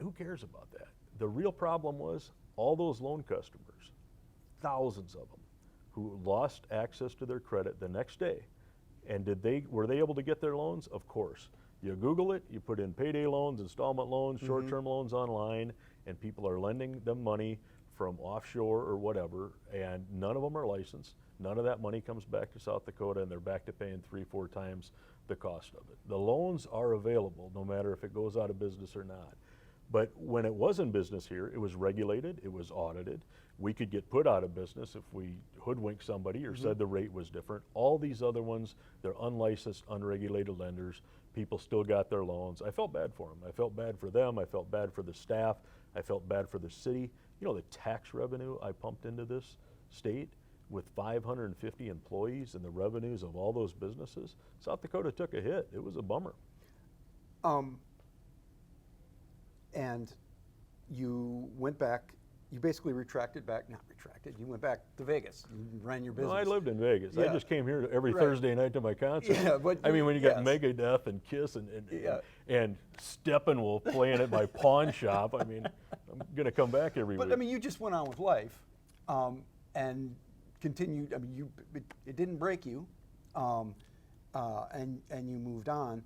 [SPEAKER 2] who cares about that? The real problem was all those loan customers, thousands of them, who lost access to their credit the next day. And were they able to get their loans? Of course. You Google it, you put in payday loans, installment loans, short-term loans online, and people are lending them money from offshore or whatever, and none of them are licensed. None of that money comes back to South Dakota, and they're back to paying 3-4 times the cost of it. The loans are available no matter if it goes out of business or not. But when it was in business here, it was regulated, it was audited. We could get put out of business if we hoodwinked somebody or said the rate was different. All these other ones, they're unlicensed, unregulated lenders. People still got their loans. I felt bad for them. I felt bad for them. I felt bad for the staff. I felt bad for the city. You know, the tax revenue I pumped into this state with 550 employees and the revenues of all those businesses, South Dakota took a hit. It was a bummer.
[SPEAKER 1] And you went back, you basically not retracted, you went back to Vegas, you ran your business.
[SPEAKER 2] No, I lived in Vegas.
[SPEAKER 1] Yeah.
[SPEAKER 2] I just came here every Thursday night to my concert.
[SPEAKER 1] Yeah, but
[SPEAKER 2] I mean, when you got Megadeth and Kiss and Steppenwolf playing at my pawn shop, I mean, I'm going to come back every week.
[SPEAKER 1] But I mean, you just went on with life and continued. I mean, it didn't break you, and you moved on.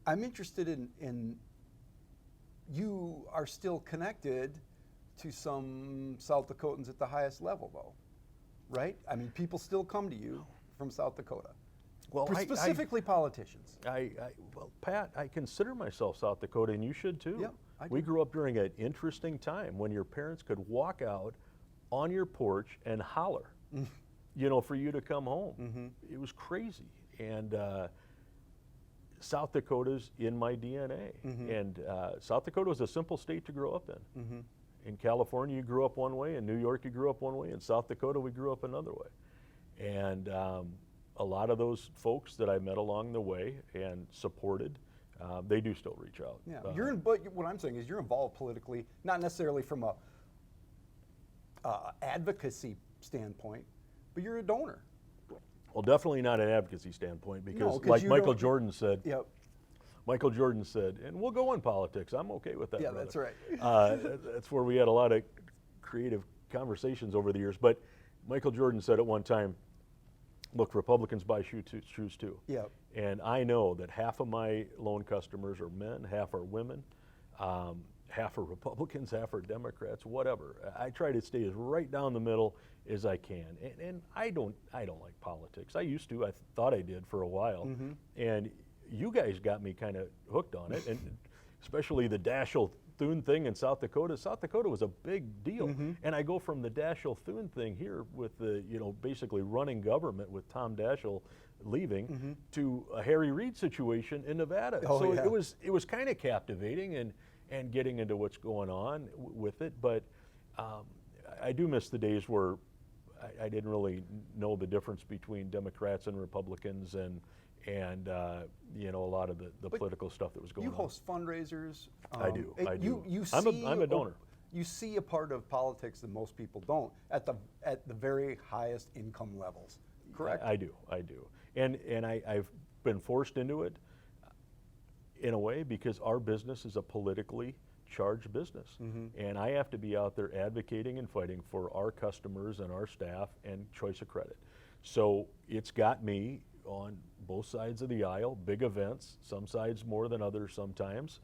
[SPEAKER 1] I'm interested in you are still connected to some South Dakotans at the highest level, though, right? I mean, people still come to you from South Dakota.
[SPEAKER 2] Well,
[SPEAKER 1] specifically politicians.
[SPEAKER 2] Well, Pat, I consider myself South Dakota, and you should too.
[SPEAKER 1] Yeah, I do.
[SPEAKER 2] We grew up during an interesting time when your parents could walk out on your porch and holler, you know, for you to come home. It was crazy. And South Dakota's in my DNA. And South Dakota is a simple state to grow up in. In California, you grew up one way. In New York, you grew up one way. In South Dakota, we grew up another way. And a lot of those folks that I met along the way and supported, they do still reach out.
[SPEAKER 1] Yeah, but what I'm saying is you're involved politically, not necessarily from a advocacy standpoint, but you're a donor.
[SPEAKER 2] Well, definitely not an advocacy standpoint because,
[SPEAKER 1] No, 'cause
[SPEAKER 2] like
[SPEAKER 1] you
[SPEAKER 2] Michael
[SPEAKER 1] don't-
[SPEAKER 2] Jordan said,
[SPEAKER 1] Yep.
[SPEAKER 2] Michael Jordan said, and we'll go in politics. I'm okay with that.
[SPEAKER 1] Yeah,
[SPEAKER 2] brother.
[SPEAKER 1] that's right.
[SPEAKER 2] That's where we had a lot of creative conversations over the years. But Michael Jordan said at one time, look, Republicans buy shoes too.
[SPEAKER 1] Yep.
[SPEAKER 2] And I know that half of my loan customers are men, half are women, half are Republicans, half are Democrats, whatever. I try to stay as right down the middle as I can. And I don't like politics. I used to. I thought I did for a while. And you guys got me kind of hooked on it, and especially the Daschle Thune thing in South Dakota. South Dakota was a big deal, and I go from the Daschle Thune thing here with the basically running government with Tom Daschle leaving to a Harry Reid situation in Nevada.
[SPEAKER 1] Oh,
[SPEAKER 2] so
[SPEAKER 1] yeah.
[SPEAKER 2] it was kind of captivating and getting into what's going on with it, but I do miss the days where I didn't really know the difference between Democrats and Republicans and a lot of the political stuff that was going
[SPEAKER 1] You
[SPEAKER 2] on.
[SPEAKER 1] host fundraisers.
[SPEAKER 2] I do.
[SPEAKER 1] You
[SPEAKER 2] I'm
[SPEAKER 1] see
[SPEAKER 2] a donor.
[SPEAKER 1] You see a part of politics that most people don't at the very highest income levels. Correct.
[SPEAKER 2] I do. And I've been forced into it in a way because our business is a politically charged business. And I have to be out there advocating and fighting for our customers and our staff and choice of credit. So it's got me on both sides of the aisle, big events, some sides more than others sometimes,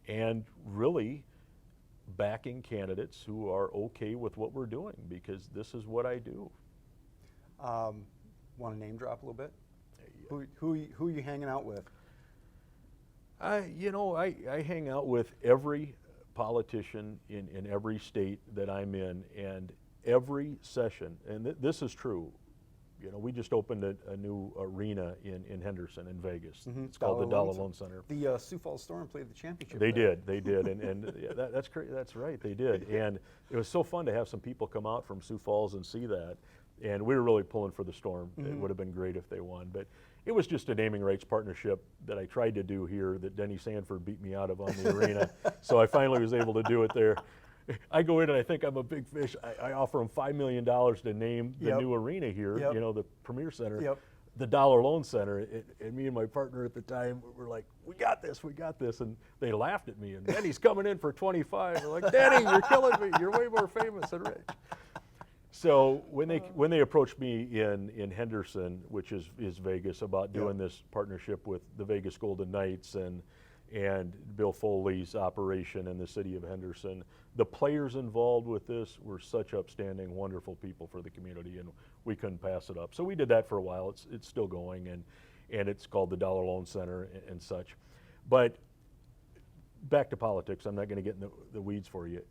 [SPEAKER 2] and really backing candidates who are okay with what we're doing because this is what I do.
[SPEAKER 1] Want to name drop a little bit? Who are you hanging out with?
[SPEAKER 2] I hang out with every politician in every state that I'm in, and every session, and this is true. We just opened a new arena in Henderson in Vegas. It's called the Dollar Loan Center.
[SPEAKER 1] The Sioux Falls Storm played the championship.
[SPEAKER 2] They
[SPEAKER 1] there.
[SPEAKER 2] did, and yeah, that's great. That's right, they did, and it was so fun to have some people come out from Sioux Falls and see that. And we were really pulling for the Storm. It would have been great if they won, but it was just a naming rights partnership that I tried to do here that Denny Sanford beat me out of on the arena. So I finally was able to do it there. I go in and I think I'm a big fish. I offer them $5 million to name the new arena here, the Premier Center, the Dollar Loan Center. And me and my partner at the time were like, we got this. And they laughed at me. And Denny's coming in for 25. We're like, Denny, you're killing me. You're way more famous than Rich. So when they approached me in Henderson, which is Vegas, about doing this partnership with the Vegas Golden Knights and Bill Foley's operation in the city of Henderson, the players involved with this were such upstanding, wonderful people for the community, and we couldn't pass it up. So we did that for a while. It's still going, and it's called the Dollar Loan Center and such. But back to politics, I'm not going to get in the weeds for you.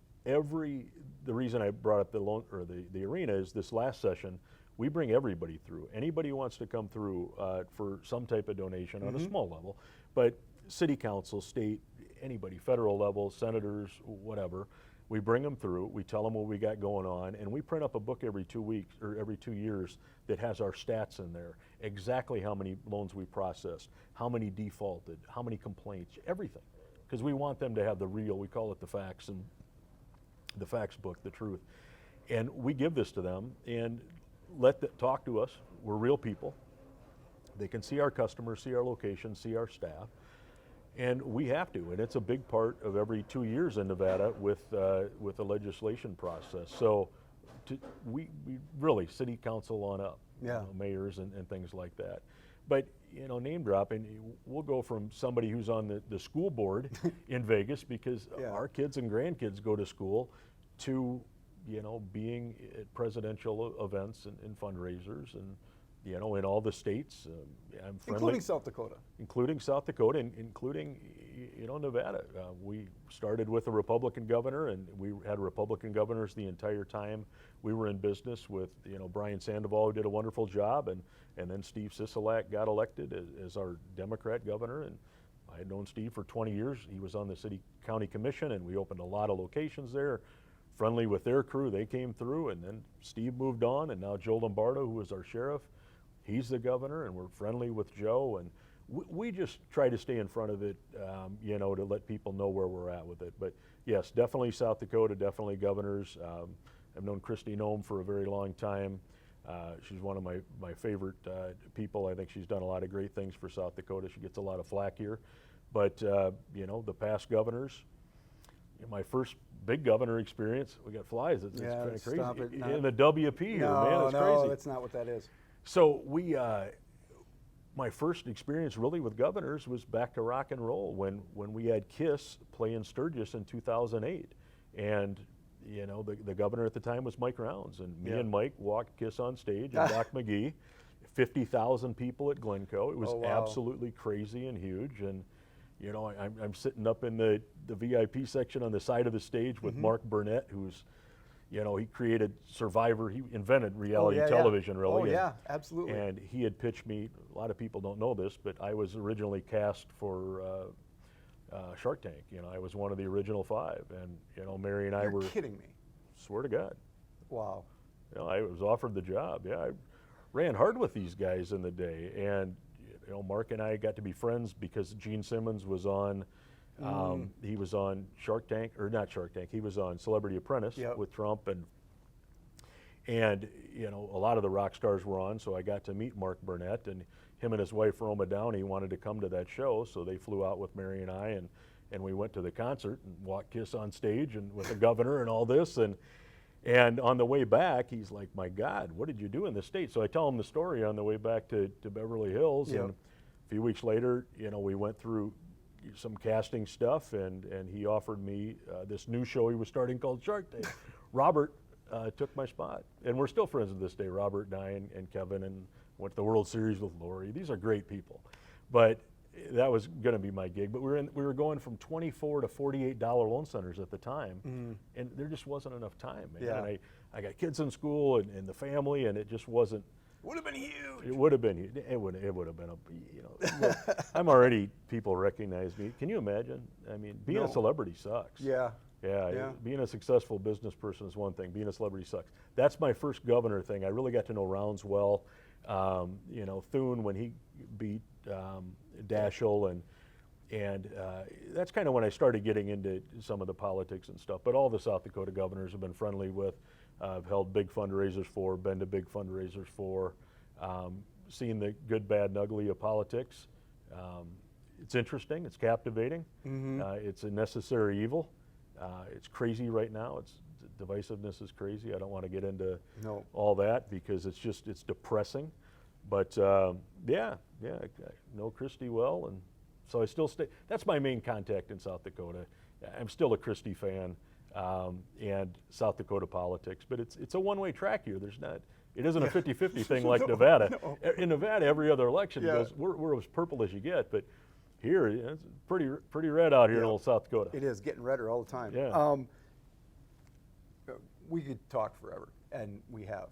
[SPEAKER 2] The reason I brought up the arena is this last session, we bring everybody through. Anybody who wants to come through for some type of donation on a small level, but city council, state, anybody, federal level, senators, whatever, we bring them through, we tell them what we got going on, and we print up a book every 2 weeks or every 2 years that has our stats in there, exactly how many loans we processed, how many defaulted, how many complaints, everything. Because we want them to have the real, we call it the facts, and the facts book, the truth. And we give this to them and let them talk to us. We're real people. They can see our customers, see our location, see our staff. And we have to, and it's a big part of every 2 years in Nevada with the legislation process. So we really, city council on up, mayors and things like that. But name dropping, we'll go from somebody who's on the school board in Vegas because our kids and grandkids go to school to being at presidential events and fundraisers and in all the states. I'm friendly.
[SPEAKER 1] Including South Dakota.
[SPEAKER 2] Including South Dakota, and including Nevada. We started with a Republican governor, and we had Republican governors the entire time we were in business with Brian Sandoval, who did a wonderful job, and then Steve Sisolak got elected as our Democrat governor. And I had known Steve for 20 years. He was on the city county commission, and we opened a lot of locations there. Friendly with their crew, they came through, and then Steve moved on, and now Joe Lombardo, who was our sheriff, he's the governor, and we're friendly with Joe, and we just try to stay in front of it, to let people know where we're at with it. But yes, definitely South Dakota, definitely governors. I've known Kristi Noem for a very long time. She's one of my favorite people. I think she's done a lot of great things for South Dakota. She gets a lot of flack here. But, you know, the past governors, my first big governor experience, we got flies. It's kind of crazy.
[SPEAKER 1] Stop it.
[SPEAKER 2] In the WP here, man, it's crazy.
[SPEAKER 1] No, that's not what that is.
[SPEAKER 2] So my first experience really with governors was back to rock and roll when we had Kiss play in Sturgis in 2008. And, you know, the governor at the time was Mike Rounds. And me and Mike walked Kiss on stage and Doc McGee, 50,000 people at Glencoe. It was absolutely crazy and huge. And, you know, I'm sitting up in the VIP section on the side of the stage with Mark Burnett, who's, you know, he created Survivor. He invented reality television, really.
[SPEAKER 1] Oh, yeah, absolutely.
[SPEAKER 2] And he had pitched me, a lot of people don't know this, but I was originally cast for Shark Tank. You know, I was one of the original 5. And, you know, Mary and I were...
[SPEAKER 1] You're kidding me.
[SPEAKER 2] Swear to God.
[SPEAKER 1] Wow.
[SPEAKER 2] You know, I was offered the job. Yeah, I ran hard with these guys in the day. And, you know, Mark and I got to be friends because Gene Simmons was on... he was on Shark Tank, or not Shark Tank, he was on Celebrity Apprentice with Trump, and you know, a lot of the rock stars were on, so I got to meet Mark Burnett, and him and his wife Roma Downey wanted to come to that show, so they flew out with Mary and I, and we went to the concert and walked Kiss on stage and with the governor and all this, and on the way back, he's like, my God, what did you do in the States? So I tell him the story on the way back to Beverly Hills, and a few weeks later, you know, we went through some casting stuff, and he offered me this new show he was starting called Shark Tank. Robert took my spot, and we're still friends to this day. Robert and I and Kevin, and went to the World Series with Lori. These are great people, but that was going to be my gig. But we were going from $24 to $48 loan centers at the time, and there just wasn't enough time. Man.
[SPEAKER 1] Yeah.
[SPEAKER 2] And I got kids in school and the family, and it just wasn't.
[SPEAKER 1] Would have been huge.
[SPEAKER 2] It would have been. It would have been. You know, look, I'm already. People recognize me. Can you imagine? I mean, being a celebrity sucks.
[SPEAKER 1] Yeah.
[SPEAKER 2] Yeah. Being a successful business person is one thing. Being a celebrity sucks. That's my first governor thing. I really got to know Rounds well. You know, Thune when he beat Daschle, and that's kind of when I started getting into some of the politics and stuff. But all the South Dakota governors have been friendly with. I've held big fundraisers for, been to big fundraisers for, seen the good, bad, and ugly of politics. It's interesting, it's captivating, it's a necessary evil. It's crazy right now, divisiveness is crazy. I don't want to get into all that because it's depressing. But yeah, I know Christie well, and so I still stay. That's my main contact in South Dakota. I'm still a Christie fan. And South Dakota politics, but it's a one-way track here. It isn't a 50-50 thing like Nevada. In Nevada, every other election goes, we're as purple as you get, but here, it's pretty red out here in old South Dakota.
[SPEAKER 1] It is getting redder all the time.
[SPEAKER 2] Yeah.
[SPEAKER 1] We could talk forever, and we have.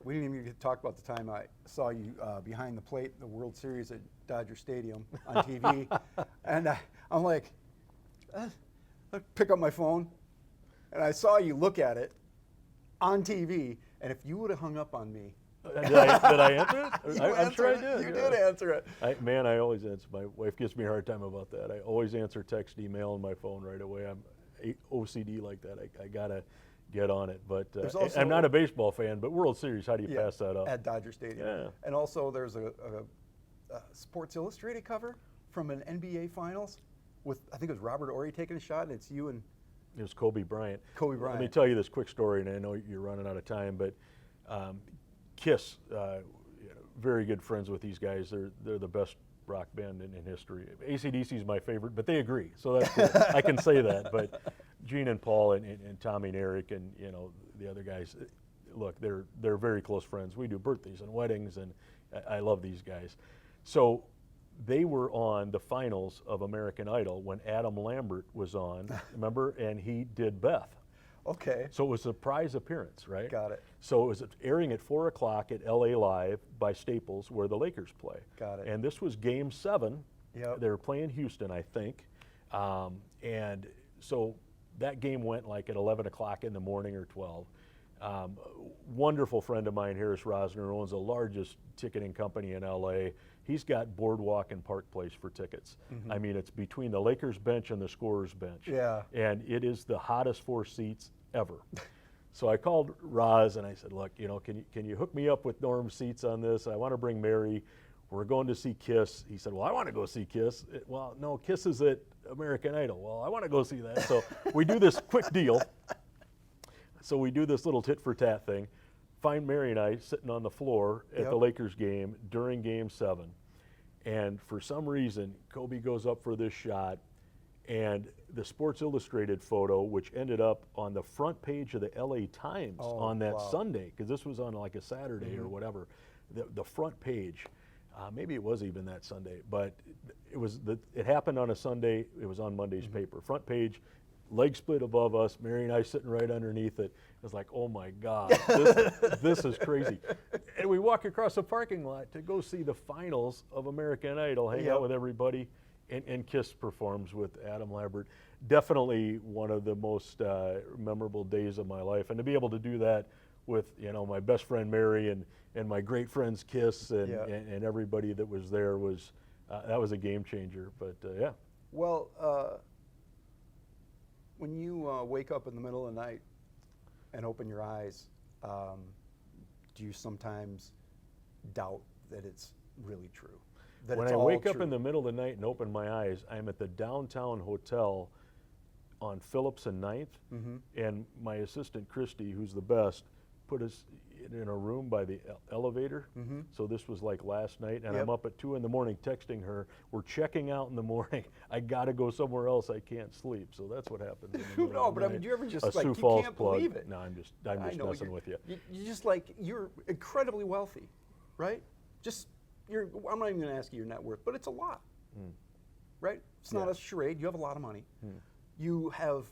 [SPEAKER 1] We didn't even get to talk about the time I saw you behind the plate, the World Series at Dodger Stadium on TV, and I'm like, I pick up my phone, and I saw you look at it on TV, and if you would have hung up on me.
[SPEAKER 2] Did I answer it? I'm sure I did.
[SPEAKER 1] You did answer it.
[SPEAKER 2] I always answer. My wife gives me a hard time about that. I always answer text, email, and my phone right away. I'm OCD like that. I got to get on it. But I'm not a baseball fan, but World Series, how do you pass that up?
[SPEAKER 1] At Dodger Stadium.
[SPEAKER 2] Yeah.
[SPEAKER 1] And also there's a Sports Illustrated cover from an NBA Finals with, I think it was Robert Horry taking a shot, and it's you and...
[SPEAKER 2] It was Kobe Bryant.
[SPEAKER 1] Kobe Bryant.
[SPEAKER 2] Let me tell you this quick story, and I know you're running out of time, but Kiss, very good friends with these guys. They're the best rock band in history. AC/DC is my favorite, but they agree, so that's cool. I can say that. But Gene and Paul and Tommy and Eric and the other guys, look, they're very close friends. We do birthdays and weddings, and I love these guys. So they were on the finals of American Idol when Adam Lambert was on, remember? And he did Beth.
[SPEAKER 1] Okay.
[SPEAKER 2] So it was a surprise appearance, right?
[SPEAKER 1] Got it.
[SPEAKER 2] So it was airing at 4 o'clock at LA Live by Staples, where the Lakers play.
[SPEAKER 1] Got it.
[SPEAKER 2] And this was Game 7.
[SPEAKER 1] Yep.
[SPEAKER 2] They were playing Houston, I think. And so that game went like at 11 o'clock in the morning or 12. Wonderful friend of mine, Harris Rosner, owns the largest ticketing company in LA. He's got Boardwalk and Park Place for tickets. I mean, it's between the Lakers bench and the scorers bench.
[SPEAKER 1] Yeah.
[SPEAKER 2] And it is the hottest 4 seats ever. So I called Roz and I said, look, can you hook me up with dorm seats on this? I want to bring Mary. We're going to see Kiss. He said, well, I want to go see Kiss. Well, no, Kiss is at American Idol. Well, I want to go see that. So we do this quick deal. So we do this little tit for tat thing. Find Mary and I sitting on the floor at the Lakers game during Game 7. And for some reason, Kobe goes up for this shot, and the Sports Illustrated photo, which ended up on the front page of the LA Times on that Sunday, because this was on like a Saturday or whatever, the front page. Maybe it was even that Sunday, but it happened on a Sunday. It was on Monday's paper. Front page, leg split above us, Mary and I sitting right underneath it. It was like, oh my God, this is crazy. And we walk across the parking lot to go see the finals of American Idol, hang out with everybody, and Kiss performs with Adam Lambert. Definitely one of the most memorable days of my life. And to be able to do that with my best friend Mary and my great friends Kiss and everybody that was there that was a game changer. But yeah.
[SPEAKER 1] Well, when you wake up in the middle of the night and open your eyes, do you sometimes doubt that it's really true? That
[SPEAKER 2] When
[SPEAKER 1] it's
[SPEAKER 2] I
[SPEAKER 1] all
[SPEAKER 2] wake up
[SPEAKER 1] true?
[SPEAKER 2] in the middle of the night and open my eyes, I'm at the downtown hotel on Phillips and 9th, and my assistant Christy, who's the best, put us in a room by the elevator. So this was like last night, and I'm up at 2 in the morning texting her. We're checking out in the morning. I got to go somewhere else. I can't sleep. So that's what happens. In the middle
[SPEAKER 1] No,
[SPEAKER 2] of the
[SPEAKER 1] but I
[SPEAKER 2] night.
[SPEAKER 1] mean, do you ever just
[SPEAKER 2] A
[SPEAKER 1] like
[SPEAKER 2] Sioux
[SPEAKER 1] you
[SPEAKER 2] Falls
[SPEAKER 1] can't
[SPEAKER 2] plug.
[SPEAKER 1] believe it?
[SPEAKER 2] No, I'm just
[SPEAKER 1] I know,
[SPEAKER 2] messing with you.
[SPEAKER 1] You just like you're incredibly wealthy, right? Just I'm not even going to ask you your net worth, but it's a lot, right? It's not a charade. You have a lot of money. You have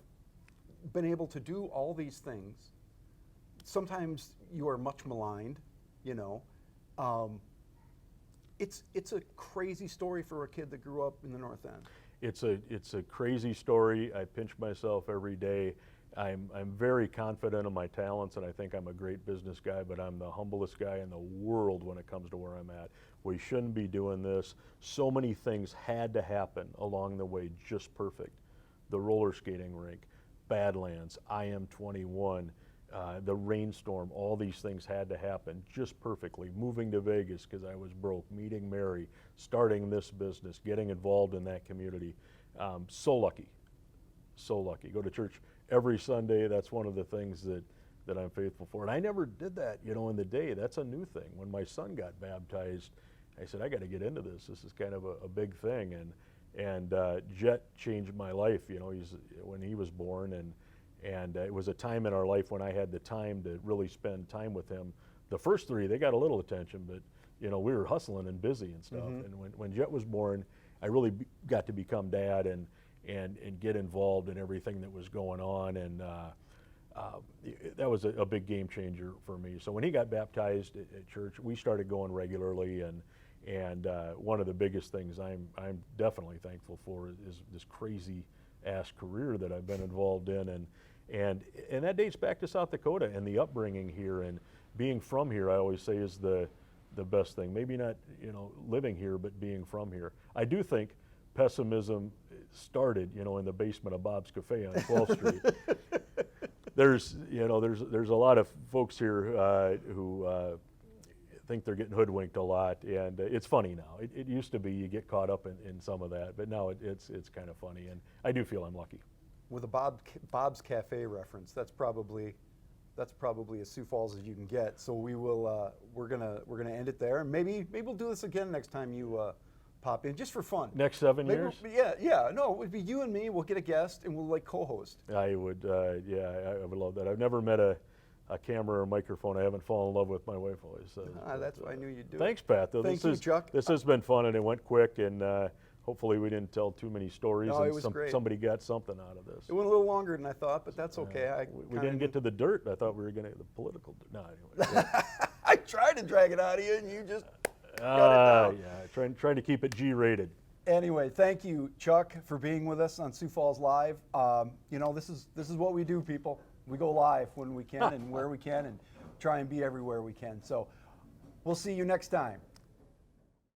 [SPEAKER 1] been able to do all these things. Sometimes you are much maligned, It's a crazy story for a kid that grew up in the North End.
[SPEAKER 2] It's a crazy story. I pinch myself every day. I'm very confident of my talents, and I think I'm a great business guy, but I'm the humblest guy in the world when it comes to where I'm at. We shouldn't be doing this. So many things had to happen along the way, just perfect. The roller skating rink, Badlands, IM-21, the rainstorm, all these things had to happen just perfectly. Moving to Vegas because I was broke, meeting Mary, starting this business, getting involved in that community. So lucky, so lucky. Go to church every Sunday. That's one of the things that I'm faithful for. And I never did that, in the day. That's a new thing. When my son got baptized, I said, I got to get into this. This is kind of a big thing. And Jet changed my life, when he was born. And it was a time in our life when I had the time to really spend time with him. The first 3, they got a little attention, but we were hustling and busy and stuff. And when Jet was born, I really got to become dad and get involved in everything that was going on. And that was a big game changer for me. So when he got baptized at church, we started going regularly. And one of the biggest things I'm definitely thankful for is this crazy ass career that I've been involved in, and that dates back to South Dakota and the upbringing here, and being from here. I always say is the best thing. Maybe not living here, but being from here. I do think pessimism started in the basement of Bob's Cafe on 12th Street. There's a lot of folks here who think they're getting hoodwinked a lot, and it's funny now. It used to be you get caught up in some of that, but now it's kind of funny, and I do feel I'm lucky.
[SPEAKER 1] With a Bob's Cafe reference, that's probably as Sioux Falls as you can get. So we will we're gonna end it there, and maybe we'll do this again next time you pop in, just for fun.
[SPEAKER 2] Next 7 years?
[SPEAKER 1] Yeah. No, it would be you and me. We'll get a guest, and we'll co-host.
[SPEAKER 2] I would, I would love that. I've never met a camera or microphone I haven't fallen in love with. My wife always says.
[SPEAKER 1] That's why I knew you'd do
[SPEAKER 2] Thanks,
[SPEAKER 1] it.
[SPEAKER 2] Pat. Though.
[SPEAKER 1] Thank you, Chuck.
[SPEAKER 2] This has been fun, and it went quick, and hopefully we didn't tell too many stories,
[SPEAKER 1] No,
[SPEAKER 2] and
[SPEAKER 1] it was great.
[SPEAKER 2] somebody got something out of this.
[SPEAKER 1] It went a little longer than I thought, but that's okay.
[SPEAKER 2] We didn't get to the dirt. I thought we were going to the political. No, anyway.
[SPEAKER 1] I tried to drag it out of you, and you just cut it down.
[SPEAKER 2] Yeah, trying to keep it G-rated.
[SPEAKER 1] Anyway, thank you, Chuck, for being with us on Sioux Falls Live. This is what we do, people. We go live when we can and where we can, and try and be everywhere we can. So we'll see you next time.